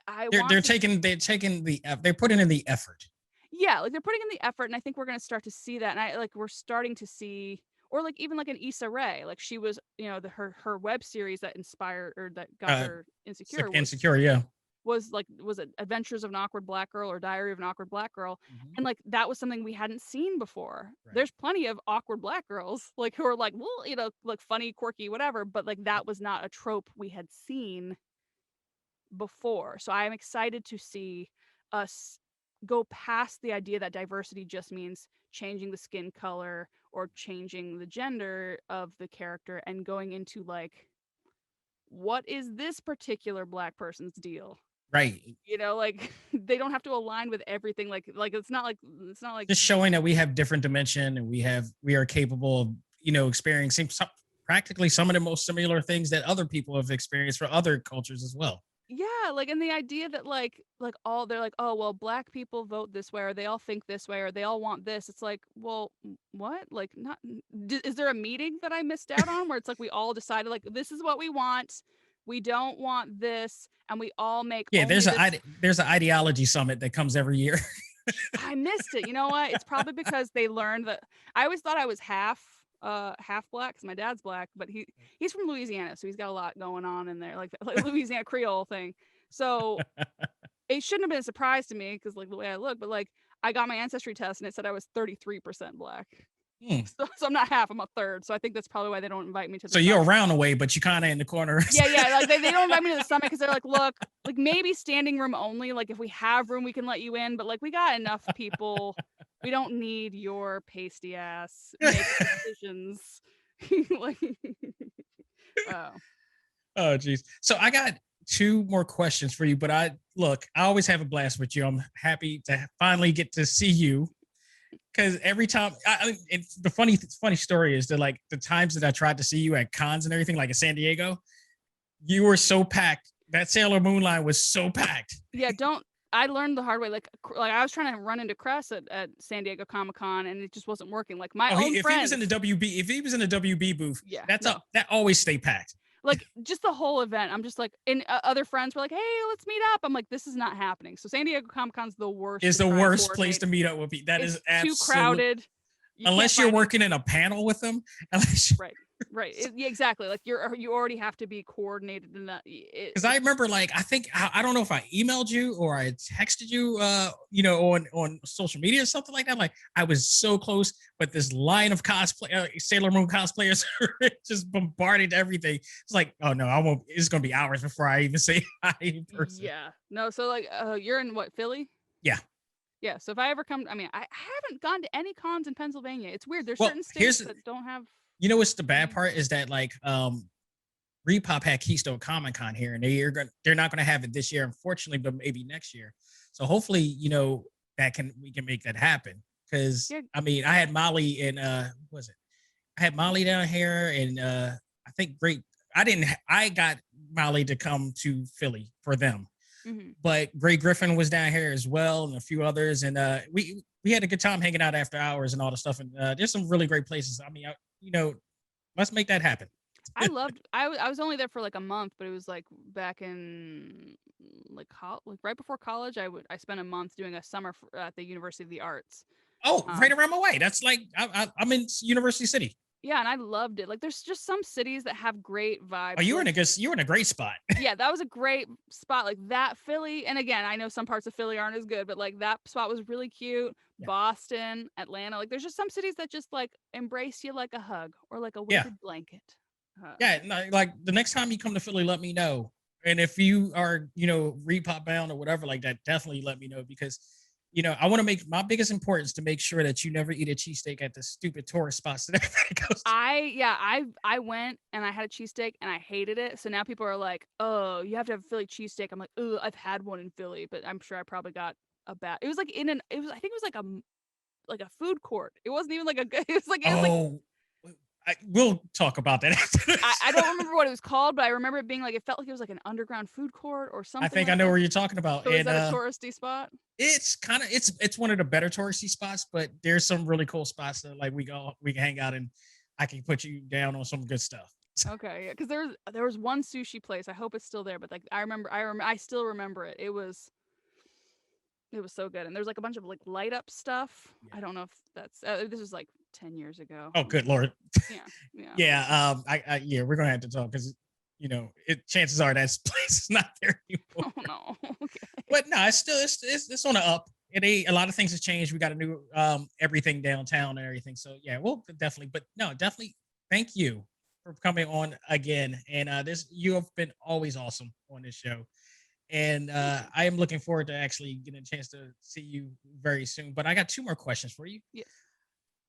I They're want they're to taking they're putting in the effort. yeah, like they're putting in the effort and I think we're going to start to see that and I like we're starting to see or like even like an Issa Rae, like she was, her web series that inspired or that got Uh, her insecure Insecure, yeah. was it Adventures of an Awkward Black Girl or Diary of an Awkward Black Girl, Mm-hmm. and like that was something we hadn't seen before. Right. There's plenty of awkward black girls like who are like, well, like funny, quirky, whatever, but like Yep. that was not a trope we had seen before. So I'm excited to see us go past the idea that diversity just means changing the skin color or changing the gender of the character and going into like what is this particular Black person's deal? Right. You know, like they don't have to align with everything. Like it's not like Just showing that we have different dimension and we are capable of, experiencing practically some of the most similar things that other people have experienced for other cultures as well. yeah, like, and the idea that like all they're like, oh well, Black people vote this way, or they all think this way, or they all want this. It's like, well, what? Like, not is there a meeting that I missed out on where it's like we all decided like this is what we want, we don't want this, and we all make Yeah, only this. there's an ideology summit that comes every year. I missed it. You know what? It's probably because they learned that I always thought I was half Black because my dad's Black, but he's from Louisiana, so he's got a lot going on in there, like Louisiana Creole thing. So it shouldn't have been a surprise to me because like the way I look, but like I got my ancestry test and it said I was 33% Black. Hmm. So I'm not half, I'm a third. So I think that's probably why they don't invite me to the So you're summit. around the way, but you kind of in the corner. Yeah, like they don't invite me to the summit because they're like, look, like maybe standing room only. Like if we have room, we can let you in, but like we got enough people. We don't need your pasty ass make decisions. Like, Oh, geez. So I got two more questions for you, but I always have a blast with you. I'm happy to finally get to see you because every time it's the funny story is that like the times that I tried to see you at cons and everything, like in San Diego, you were so packed. That Sailor Moon line was so packed. Yeah, I learned the hard way. Like I was trying to run into Cress at San Diego Comic-Con and it just wasn't working. Like my own if friends. If he was in the WB booth, yeah, that always stay packed. Like just the whole event. I'm just like, and other friends were like, hey, let's meet up. I'm like, this is not happening. So San Diego Comic-Con's the worst. It's the worst place to meet up with people. That it's is absolutely too crowded. Unless you're working in a panel with them. Right. Yeah, exactly. Like you already have to be coordinated in that. Because I remember, like, I don't know if I emailed you or I texted you, on social media or something like that. Like, I was so close, but this line of Sailor Moon cosplayers just bombarded everything. It's like, oh no, I won't. It's gonna be hours before I even say hi in person. Yeah. No. So like, you're in what, Philly? Yeah. Yeah. So if I ever come, I mean, I haven't gone to any cons in Pennsylvania. It's weird. There's certain states that don't have. You know what's the bad part is that like Repop had Keystone Comic Con here, and they're not gonna have it this year, unfortunately, but maybe next year. So hopefully, we can make that happen. Because I mean, I had Molly and I had Molly down here, and I think I got Molly to come to Philly for them. Mm-hmm. But Gray Griffin was down here as well, and a few others, and we had a good time hanging out after hours and all the stuff. And there's some really great places. I mean, let's make that happen. I was only there for like a month, but it was like back in like right before college. I spent a month doing a summer at the University of the Arts. Oh, right around my way. That's like I'm in University City. Yeah, and I loved it. Like, there's just some cities that have great vibes. Oh, you were in a great spot. Yeah, that was a great spot. Like that Philly, and again, I know some parts of Philly aren't as good, but like that spot was really cute. Yeah. Boston, Atlanta, like there's just some cities that just like embrace you like a hug or like a weighted blanket. Like the next time you come to Philly, let me know. And if you are, Repop bound or whatever like that, definitely let me know because. I want to make my biggest importance to make sure that you never eat a cheesesteak at the stupid tourist spots that everybody goes to. I went and I had a cheesesteak and I hated it. So now people are like, oh, you have to have a Philly cheesesteak. I'm like, oh, I've had one in Philly, but I'm sure I probably got a bad. It was like I think it was like a food court. It wasn't even like we'll talk about that after this. I don't remember what it was called, but I remember it being like it felt like it was like an underground food court or something. I think I know where you're talking about. So is that a touristy spot? It's kind of it's one of the better touristy spots, but there's some really cool spots that like we can hang out and I can put you down on some good stuff. Okay, yeah, because there was one sushi place. I hope it's still there, but like I still remember it. It was so good, and there's like a bunch of like light up stuff. Yeah. I don't know if that's this was like 10 years ago. Oh, good Lord. Yeah. We're gonna have to talk because chances are that place is not there anymore. Oh no. Okay. But no, it's on the up. A lot of things have changed. We got a new everything downtown and everything. So yeah, we'll definitely thank you for coming on again. And you have been always awesome on this show. And I am looking forward to actually getting a chance to see you very soon. But I got two more questions for you. Yes.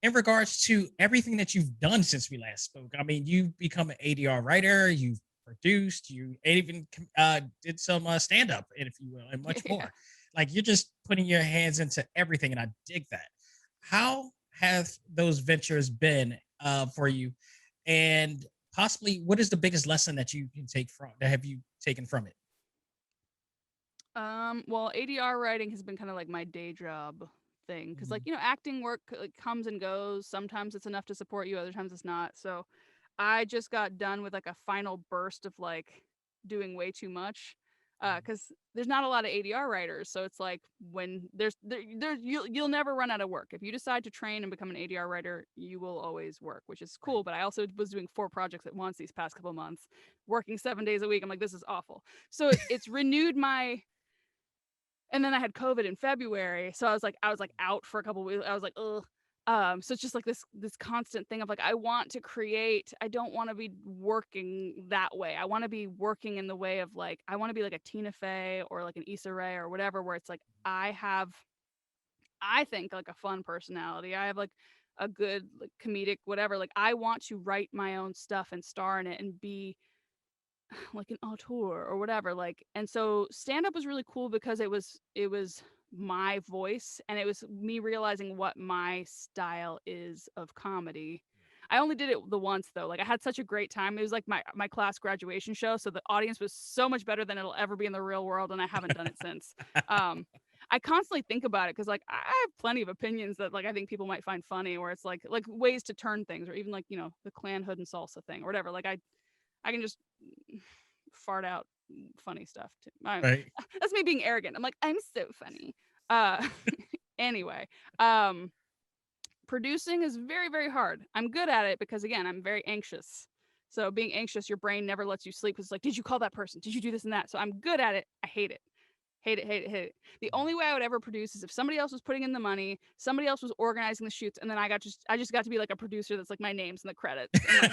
In regards to everything that you've done since we last spoke. I mean, you've become an ADR writer, you've produced, you even did some stand up, if you will, and much Yeah. more. Like you're just putting your hands into everything, and I dig that. How have those ventures been for you, and possibly what is the biggest lesson that you can take from that have you taken from it? Well, ADR writing has been kind of like my day job thing because, like, Mhm. acting work like comes and goes. Sometimes it's enough to support you, other times it's not. So, I just got done with like a final burst of like doing way too much. Because there's not a lot of ADR writers, so it's like when you'll never run out of work. If you decide to train and become an ADR writer, you will always work, which is Right. cool. But I also was doing 4 projects at once these past couple of months, working 7 days a week. I'm like, this is awful. So it's renewed my and then I had COVID in February, so I was like out for a couple weeks. I was like, ugh. So it's just like this constant thing of like I want to create. I don't want to be working that way. I want to be working in the way of like I want to be like a Tina Fey or like an Issa Rae or whatever, where it's like I think like a fun personality. I have like a good like comedic whatever. Like I want to write my own stuff and star in it and be like an auteur or whatever, like, and so stand up was really cool because it was my voice and it was me realizing what my style is of comedy. I only did it the once though. Like I had such a great time. It was like my class graduation show, so the audience was so much better than it'll ever be in the real world, and I haven't done it since. um I constantly think about it because like I have plenty of opinions that like I think people might find funny, where it's like ways to turn things, or even like the clan hood and salsa thing or whatever. Like I can just fart out funny stuff too. Right. That's me being arrogant. I'm like, I'm so funny. Uh, anyway, um, producing is very, very hard. I'm good at it because again, I'm very anxious. So being anxious, your brain never lets you sleep. It's like, did you call that person? Did you do this and that? So I'm good at it. I hate it. Hate it, hate it, hate it. The only way I would ever produce is if somebody else was putting in the money, somebody else was organizing the shoots, and then I just got to be like a producer that's like my name's in the credits. And like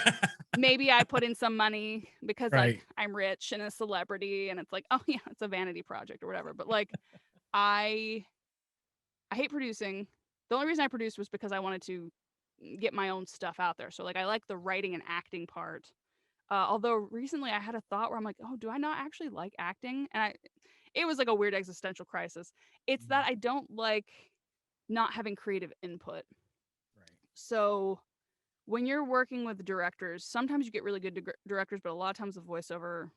maybe I put in some money because like Right. I'm rich and a celebrity and it's like, oh yeah, it's a vanity project or whatever. But like I I hate producing. The only reason I produced was because I wanted to get my own stuff out there. So like I like the writing and acting part. Although recently I had a thought where I'm like, oh, do I not actually like acting? And it was like a weird existential crisis. It's that I don't like not having creative input. Right. So when you're working with directors, sometimes you get really good directors, but a lot of times the voiceover,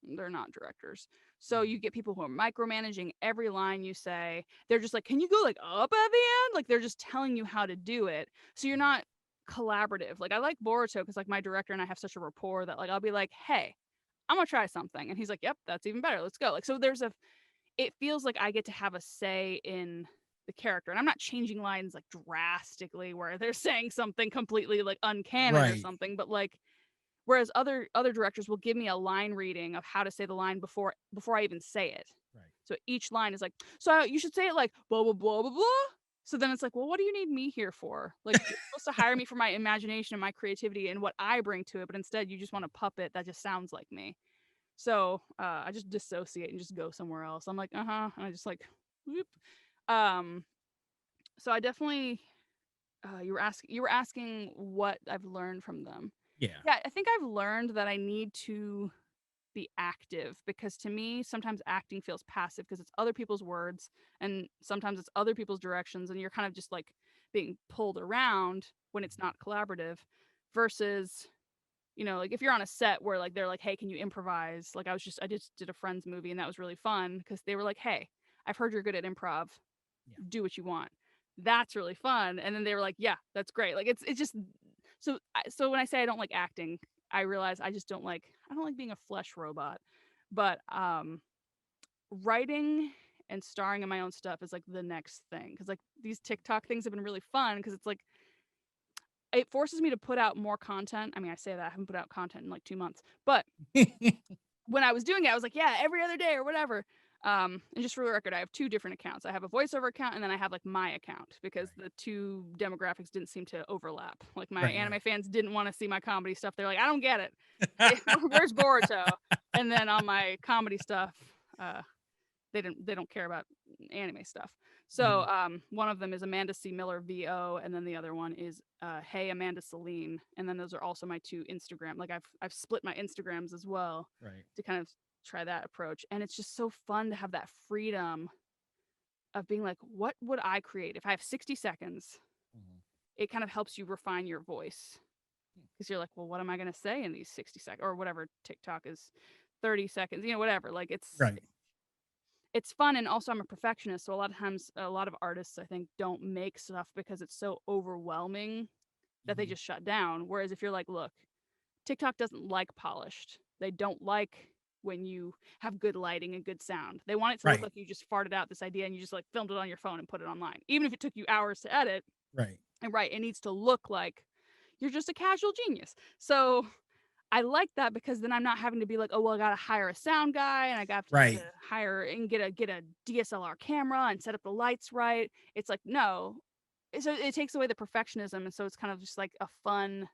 they're not directors. So you get people who are micromanaging every line you say. They're just like, can you go like up at the end? Like they're just telling you how to do it. So you're not collaborative. Like I like Boruto because like my director and I have such a rapport that like I'll be like, hey, I'm gonna try something. And he's like, yep, that's even better. Let's go. Like so it feels like I get to have a say in the character. And I'm not changing lines like drastically where they're saying something completely like uncanon or Right. something, but like whereas other directors will give me a line reading of how to say the line before I even say it. Right. So each line is like, so you should say it like blah blah blah blah blah. So then it's like, well, what do you need me here for? Like you're supposed to hire me for my imagination and my creativity and what I bring to it, but instead you just want a puppet that just sounds like me. So I just dissociate and just go somewhere else. I'm like, and I just like, whoop. Um, so I definitely, you were asking what I've learned from them. Yeah. Yeah, I think I've learned that I need to be active because to me, sometimes acting feels passive because it's other people's words and sometimes it's other people's directions, and you're kind of just like being pulled around when it's not collaborative versus like if you're on a set where like they're like, hey, can you improvise? Like I just did a Friends movie and that was really fun because they were like, hey, I've heard you're good at improv. Yeah. Do what you want. That's really fun. And then they were like, yeah, that's great. Like it's just so when I say I don't like acting, I realize I don't like being a flesh robot. But writing and starring in my own stuff is like the next thing because like these TikTok things have been really fun because it's like it forces me to put out more content. I mean, I say that I haven't put out content in like 2 months, but when I was doing it, I was like, yeah, every other day or whatever. And just for the record, I have 2 different accounts. I have a voiceover account and then I have like my account because Right. the two demographics didn't seem to overlap. Like my Right. anime fans didn't want to see my comedy stuff. They're like, I don't get it. Where's Boruto? And then on my comedy stuff, they don't care about anime stuff. So one of them is Amanda C. Miller VO, and then the other one is Hey Amanda Celine. And then those are also my 2 Instagram. Like I've split my Instagrams as well to kind of try that approach. And it's just so fun to have that freedom of being like, what would I create if I have 60 seconds? It kind of helps you refine your voice because you're like, well, what am I going to say in these 60 seconds or whatever? TikTok is 30 seconds, whatever. Like it's fun. And also I'm a perfectionist. So a lot of times, a lot of artists, I think, don't make stuff because it's so overwhelming that they just shut down. Whereas if you're like, look, TikTok doesn't like polished. They don't like when you have good lighting and good sound. They want it to look like you just farted out this idea and you just like filmed it on your phone and put it online. Even if it took you hours to edit. And it needs to look like you're just a casual genius. So I like that because then I'm not having to be like, oh, well, I got to hire a sound guy and I got to hire and get a DSLR camera and set up the lights right. It's like, no. So it takes away the perfectionism. And so it's kind of just like a fun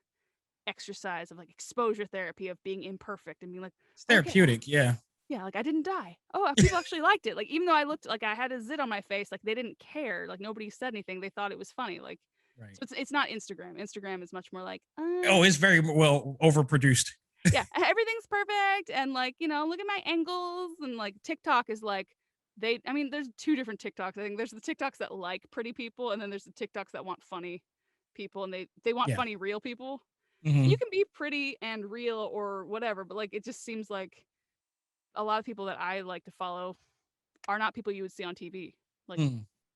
exercise of like exposure therapy of being imperfect and being like, it's therapeutic. Okay, yeah, like I didn't die. Oh, people actually liked it. Like even though I looked like I had a zit on my face, like they didn't care. Like nobody said anything. They thought it was funny. Like so it's not Instagram. Instagram is much more like it's very well overproduced. Yeah, everything's perfect and like, look at my angles. And like TikTok is like there's 2 different TikToks. I think there's the TikToks that like pretty people and then there's the TikToks that want funny people and they want funny real people. You can be pretty and real or whatever, but like it just seems like a lot of people that I like to follow are not people you would see on TV. Like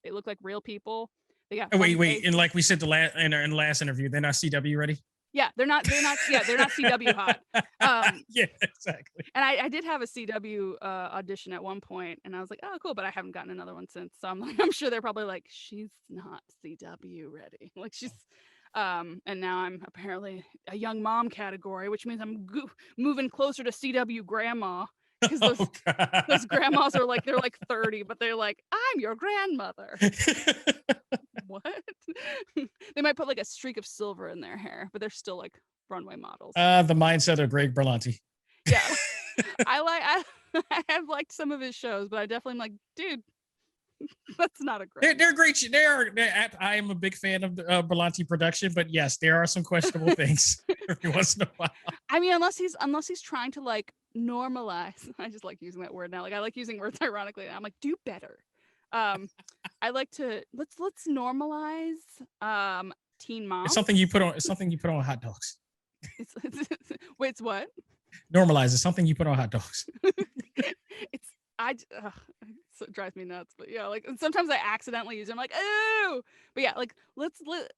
they look like real people. They got wait, and like we said in the last interview, they're not CW ready. Yeah, they're not CW hot. Yeah, exactly. And I did have a CW audition at one point, and I was like, oh, cool, but I haven't gotten another one since. So I'm sure they're probably like, she's not CW ready. Like she's. And now I'm apparently a young mom category, which means I'm moving closer to CW grandma because those grandmas are like, they're like 30, but they're like, I'm your grandmother. What? They might put like a streak of silver in their hair, but they're still like runway models. The mindset of Greg Berlanti. Yeah. I have liked some of his shows, but I definitely am like, dude, that's not a great. They're great. I am a big fan of the Berlanti production, but yes, there are some questionable things every once in a while. I mean, unless he's trying to like normalize. I just like using that word now. Like I like using words ironically. I'm like, do better. I like to let's normalize teen mom. It's something you put on hot dogs. Wait, it's what? Normalize is something you put on hot dogs. So it drives me nuts, but yeah, like sometimes I accidentally use it. I'm like, oh, but yeah, like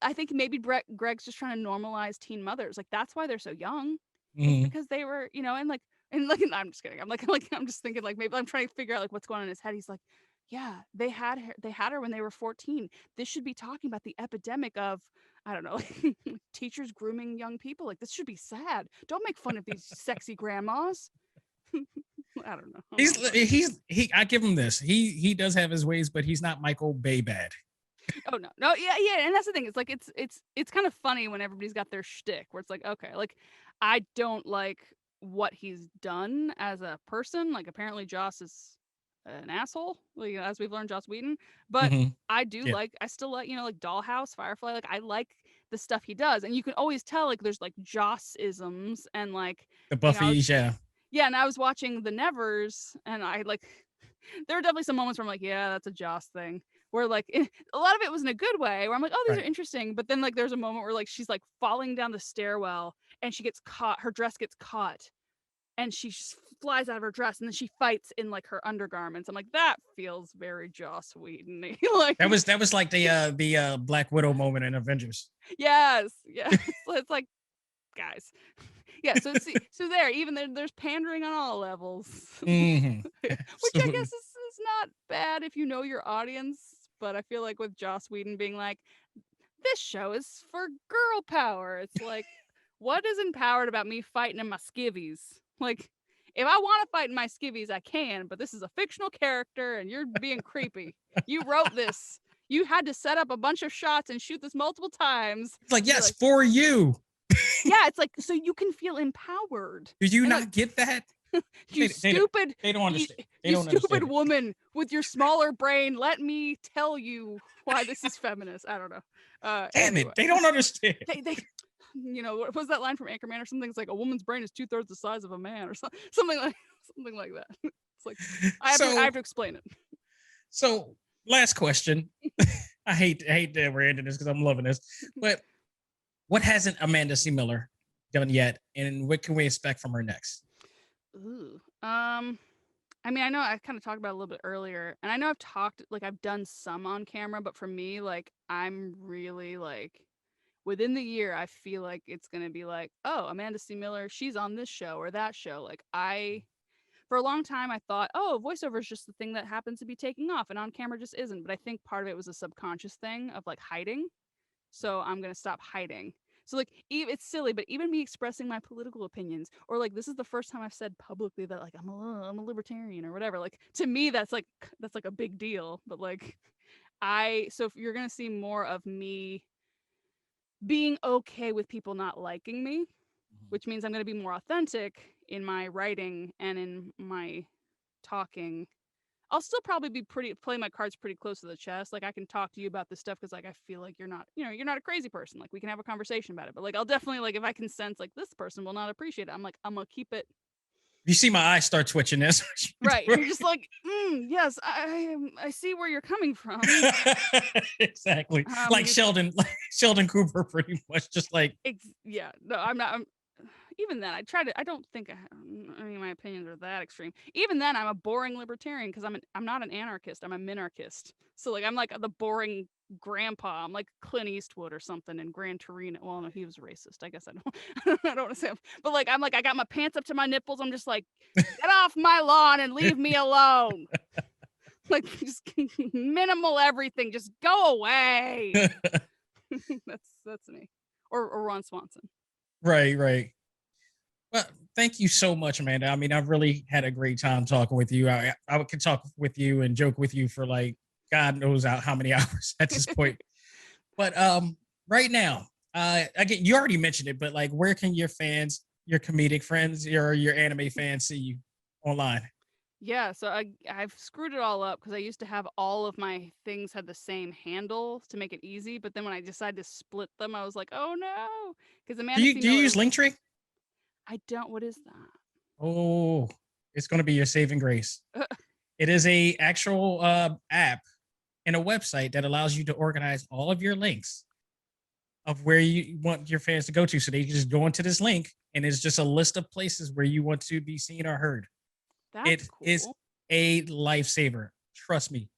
I think maybe Greg's just trying to normalize teen mothers. Like that's why they're so young, because they were, and I'm just kidding. I'm just thinking like maybe I'm trying to figure out like what's going on in his head. He's like, yeah, they had her when they were 14. This should be talking about the epidemic of, I don't know, like, teachers grooming young people. Like this should be sad. Don't make fun of these sexy grandmas. I don't know. I give him this. He does have his ways, but he's not Michael Bay bad. Oh no, yeah, and that's the thing. It's like it's kind of funny when everybody's got their shtick, where it's like, okay, like I don't like what he's done as a person. Like apparently Joss is an asshole, like, as we've learned, Joss Whedon. But I do I still like, like Dollhouse, Firefly. Like I like the stuff he does, and you can always tell like there's like Joss-isms and like the Buffy, Yeah, and I was watching The Nevers, and I like, there were definitely some moments where I'm like, yeah, that's a Joss thing. Where like, a lot of it was in a good way, where I'm like, oh, these are interesting. But then like, there's a moment where like, she's like falling down the stairwell, and she gets caught, her dress gets caught, and she just flies out of her dress, and then she fights in like her undergarments. I'm like, that feels very Joss Whedon. Like that was like the Black Widow moment in Avengers. Yes, yeah. It's like, guys. Yeah, so there, even there's pandering on all levels, which I guess is not bad if you know your audience. But I feel like with Joss Whedon being like, this show is for girl power. It's like, what is empowered about me fighting in my skivvies? Like, if I want to fight in my skivvies, I can, but this is a fictional character and you're being creepy. You wrote this. You had to set up a bunch of shots and shoot this multiple times. It's like, yes, for you. Yeah, it's like, so you can feel empowered. Do you not get that? Stupid. They don't understand. They You don't stupid understand it. woman with your smaller brain. Let me tell you why this is feminist. I don't know. Damn Anyway. it, they don't understand. They what was that line from Anchorman or something? It's like a woman's brain is 2/3 the size of a man or something like that. It's like I have to explain it. So last question. I hate that we're ending this because I'm loving this. But what hasn't Amanda C. Miller done yet, and what can we expect from her next? Ooh. I mean, I know I kind of talked about it a little bit earlier, and I know I've done some on camera, but for me, like, I'm really like, within the year, I feel like it's gonna be like, oh, Amanda C. Miller, she's on this show or that show. Like, for a long time, I thought, oh, voiceover is just the thing that happens to be taking off, and on camera just isn't. But I think part of it was a subconscious thing of like hiding. So I'm gonna stop hiding. So like, it's silly, but even me expressing my political opinions, or like, this is the first time I've said publicly that like I'm a libertarian or whatever. Like, to me, that's like a big deal. But like, so if you're gonna see more of me being okay with people not liking me, which means I'm gonna be more authentic in my writing and in my talking. I'll still probably play my cards pretty close to the chest. Like, I can talk to you about this stuff because like I feel like you're not a crazy person. Like, we can have a conversation about it. But like, I'll definitely, like, if I can sense like this person will not appreciate it, I'm gonna keep it. You see my eyes start twitching this. Right. You're just like, yes, I see where you're coming from. Exactly. Like Sheldon Cooper, pretty much, just like. Yeah. No, I'm not. Even then, I don't think any of my opinions are that extreme. Even then, I'm a boring libertarian because I'm not an anarchist. I'm a minarchist. So like, I'm like the boring grandpa. I'm like Clint Eastwood or something in Gran Torino. Well, no, he was racist. I guess I don't I don't want to say. But like, I'm like, I got my pants up to my nipples. I'm just like, get off my lawn and leave me alone. Like, just minimal everything. Just go away. That's me. Or Ron Swanson. Right. Well, thank you so much, Amanda. I mean, I've really had a great time talking with you. I could talk with you and joke with you for like God knows how many hours at this point. But right now, again, you already mentioned it, but like, where can your fans, your comedic friends, your anime fans see you online? Yeah, so I've screwed it all up because I used to have all of my things had the same handle to make it easy, but then when I decided to split them, I was like, oh no, because Amanda Do you use Linktree? I don't. What is that? Oh, it's going to be your saving grace. It is a actual app and a website that allows you to organize all of your links of where you want your fans to go to. So they just go into this link, and it's just a list of places where you want to be seen or heard. That's cool. It is a lifesaver. Trust me.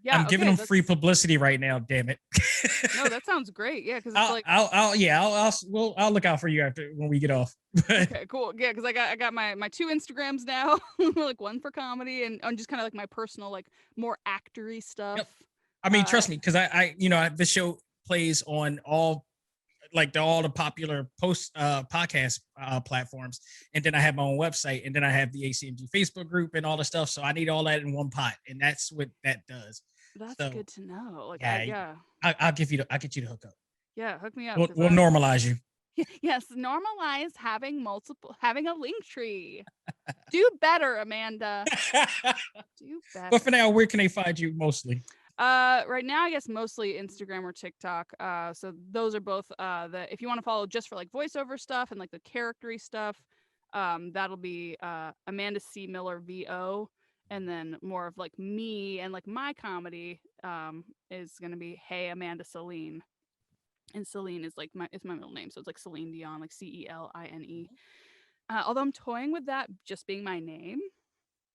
Yeah, I'm giving them free publicity right now. Damn it. No, that sounds great. Yeah, because I'll look out for you after when we get off. Okay, cool. Yeah, because I got my 2 Instagrams now, like one for comedy and just kind of like my personal, like, more actory stuff. Yep. I mean, trust me, because I this show plays on all the popular podcast platforms, and then I have my own website, and then I have the ACMG Facebook group and all the stuff. So I need all that in one pot, and that's what that does. That's good to know. Like, I'll get you to hook up. Yeah, hook me up. We'll normalize you. Yes, normalize having a link tree. Do better, Amanda. Do better. But for now, where can they find you mostly? Right now, I guess mostly Instagram or TikTok. So those are both if you want to follow just for like voiceover stuff and like the charactery stuff, that'll be Amanda C. Miller VO. And then more of like me and like my comedy is gonna be Hey Amanda Celine. And Celine is like my middle name, so it's like Celine Dion, like Celine. Although I'm toying with that just being my name,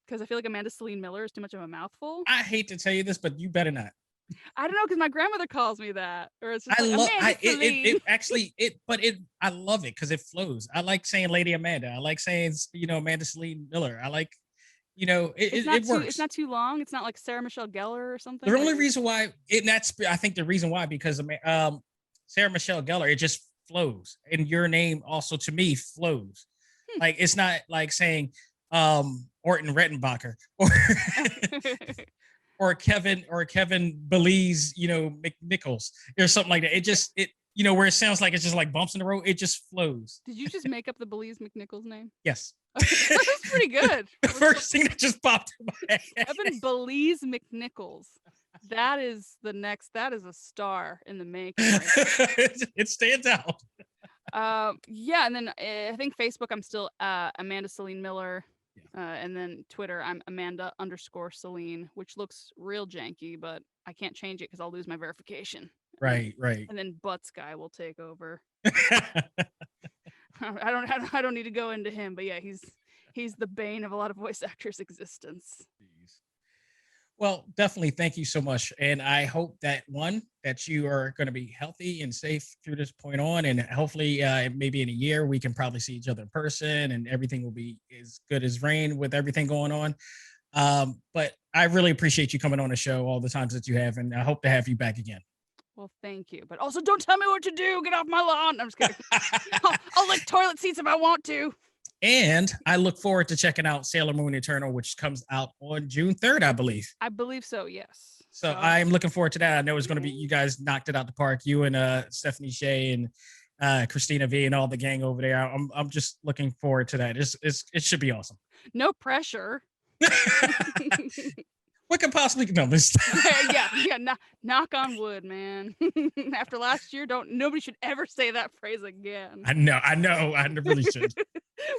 because I feel like Amanda Celine Miller is too much of a mouthful. I hate to tell you this, but you better not. I don't know, because my grandmother calls me that, or it's just I love it because it flows. I like saying Lady Amanda. I like saying Amanda Celine Miller. I like it works. It's not too long. It's not like Sarah Michelle Gellar or something. The only reason why I think the reason why because Sarah Michelle Gellar, it just flows, and your name also to me flows. Like, it's not like saying Orton Rettenbacher or Kevin Belize, McNichols or something like that. It you know, where it sounds like it's just like bumps in the road. It just flows. Did you just make up the Belize McNichols name? Yes. That was pretty good. The first thing that just popped in my head. Evan Belize McNichols. That is a star in the making. It stands out. Yeah, and then I think Facebook, I'm still Amanda Celine Miller. And then Twitter, I'm Amanda_Celine, which looks real janky, but I can't change it because I'll lose my verification. Right. And then Butts Guy will take over. I don't need to go into him, but yeah, he's the bane of a lot of voice actors' existence. Well, definitely thank you so much. And I hope that you are going to be healthy and safe through this point on. And hopefully maybe in a year, we can probably see each other in person and everything will be as good as rain with everything going on. But I really appreciate you coming on the show all the times that you have. And I hope to have you back again. Well, thank you. But also don't tell me what to do. Get off my lawn. I'm just kidding. I'll lick toilet seats if I want to. And I look forward to checking out Sailor Moon Eternal, which comes out on June 3rd, I believe. I believe so, yes. So I'm looking forward to that. I know it's going to be, you guys knocked it out the park. You and Stephanie Shea and Christina V and all the gang over there. I'm just looking forward to that. It should be awesome. No pressure. What could possibly yeah. Knock on wood, man. After last year, nobody should ever say that phrase again. I know. I really should.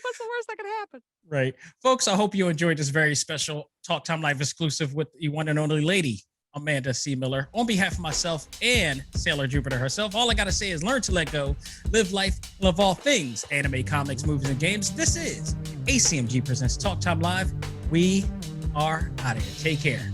What's the worst that could happen? Right. Folks, I hope you enjoyed this very special Talk Time Live exclusive with the one and only lady, Amanda C. Miller. On behalf of myself and Sailor Jupiter herself, all I got to say is learn to let go, live life, love all things anime, comics, movies, and games. This is ACMG Presents Talk Time Live. We are out of here. Take care.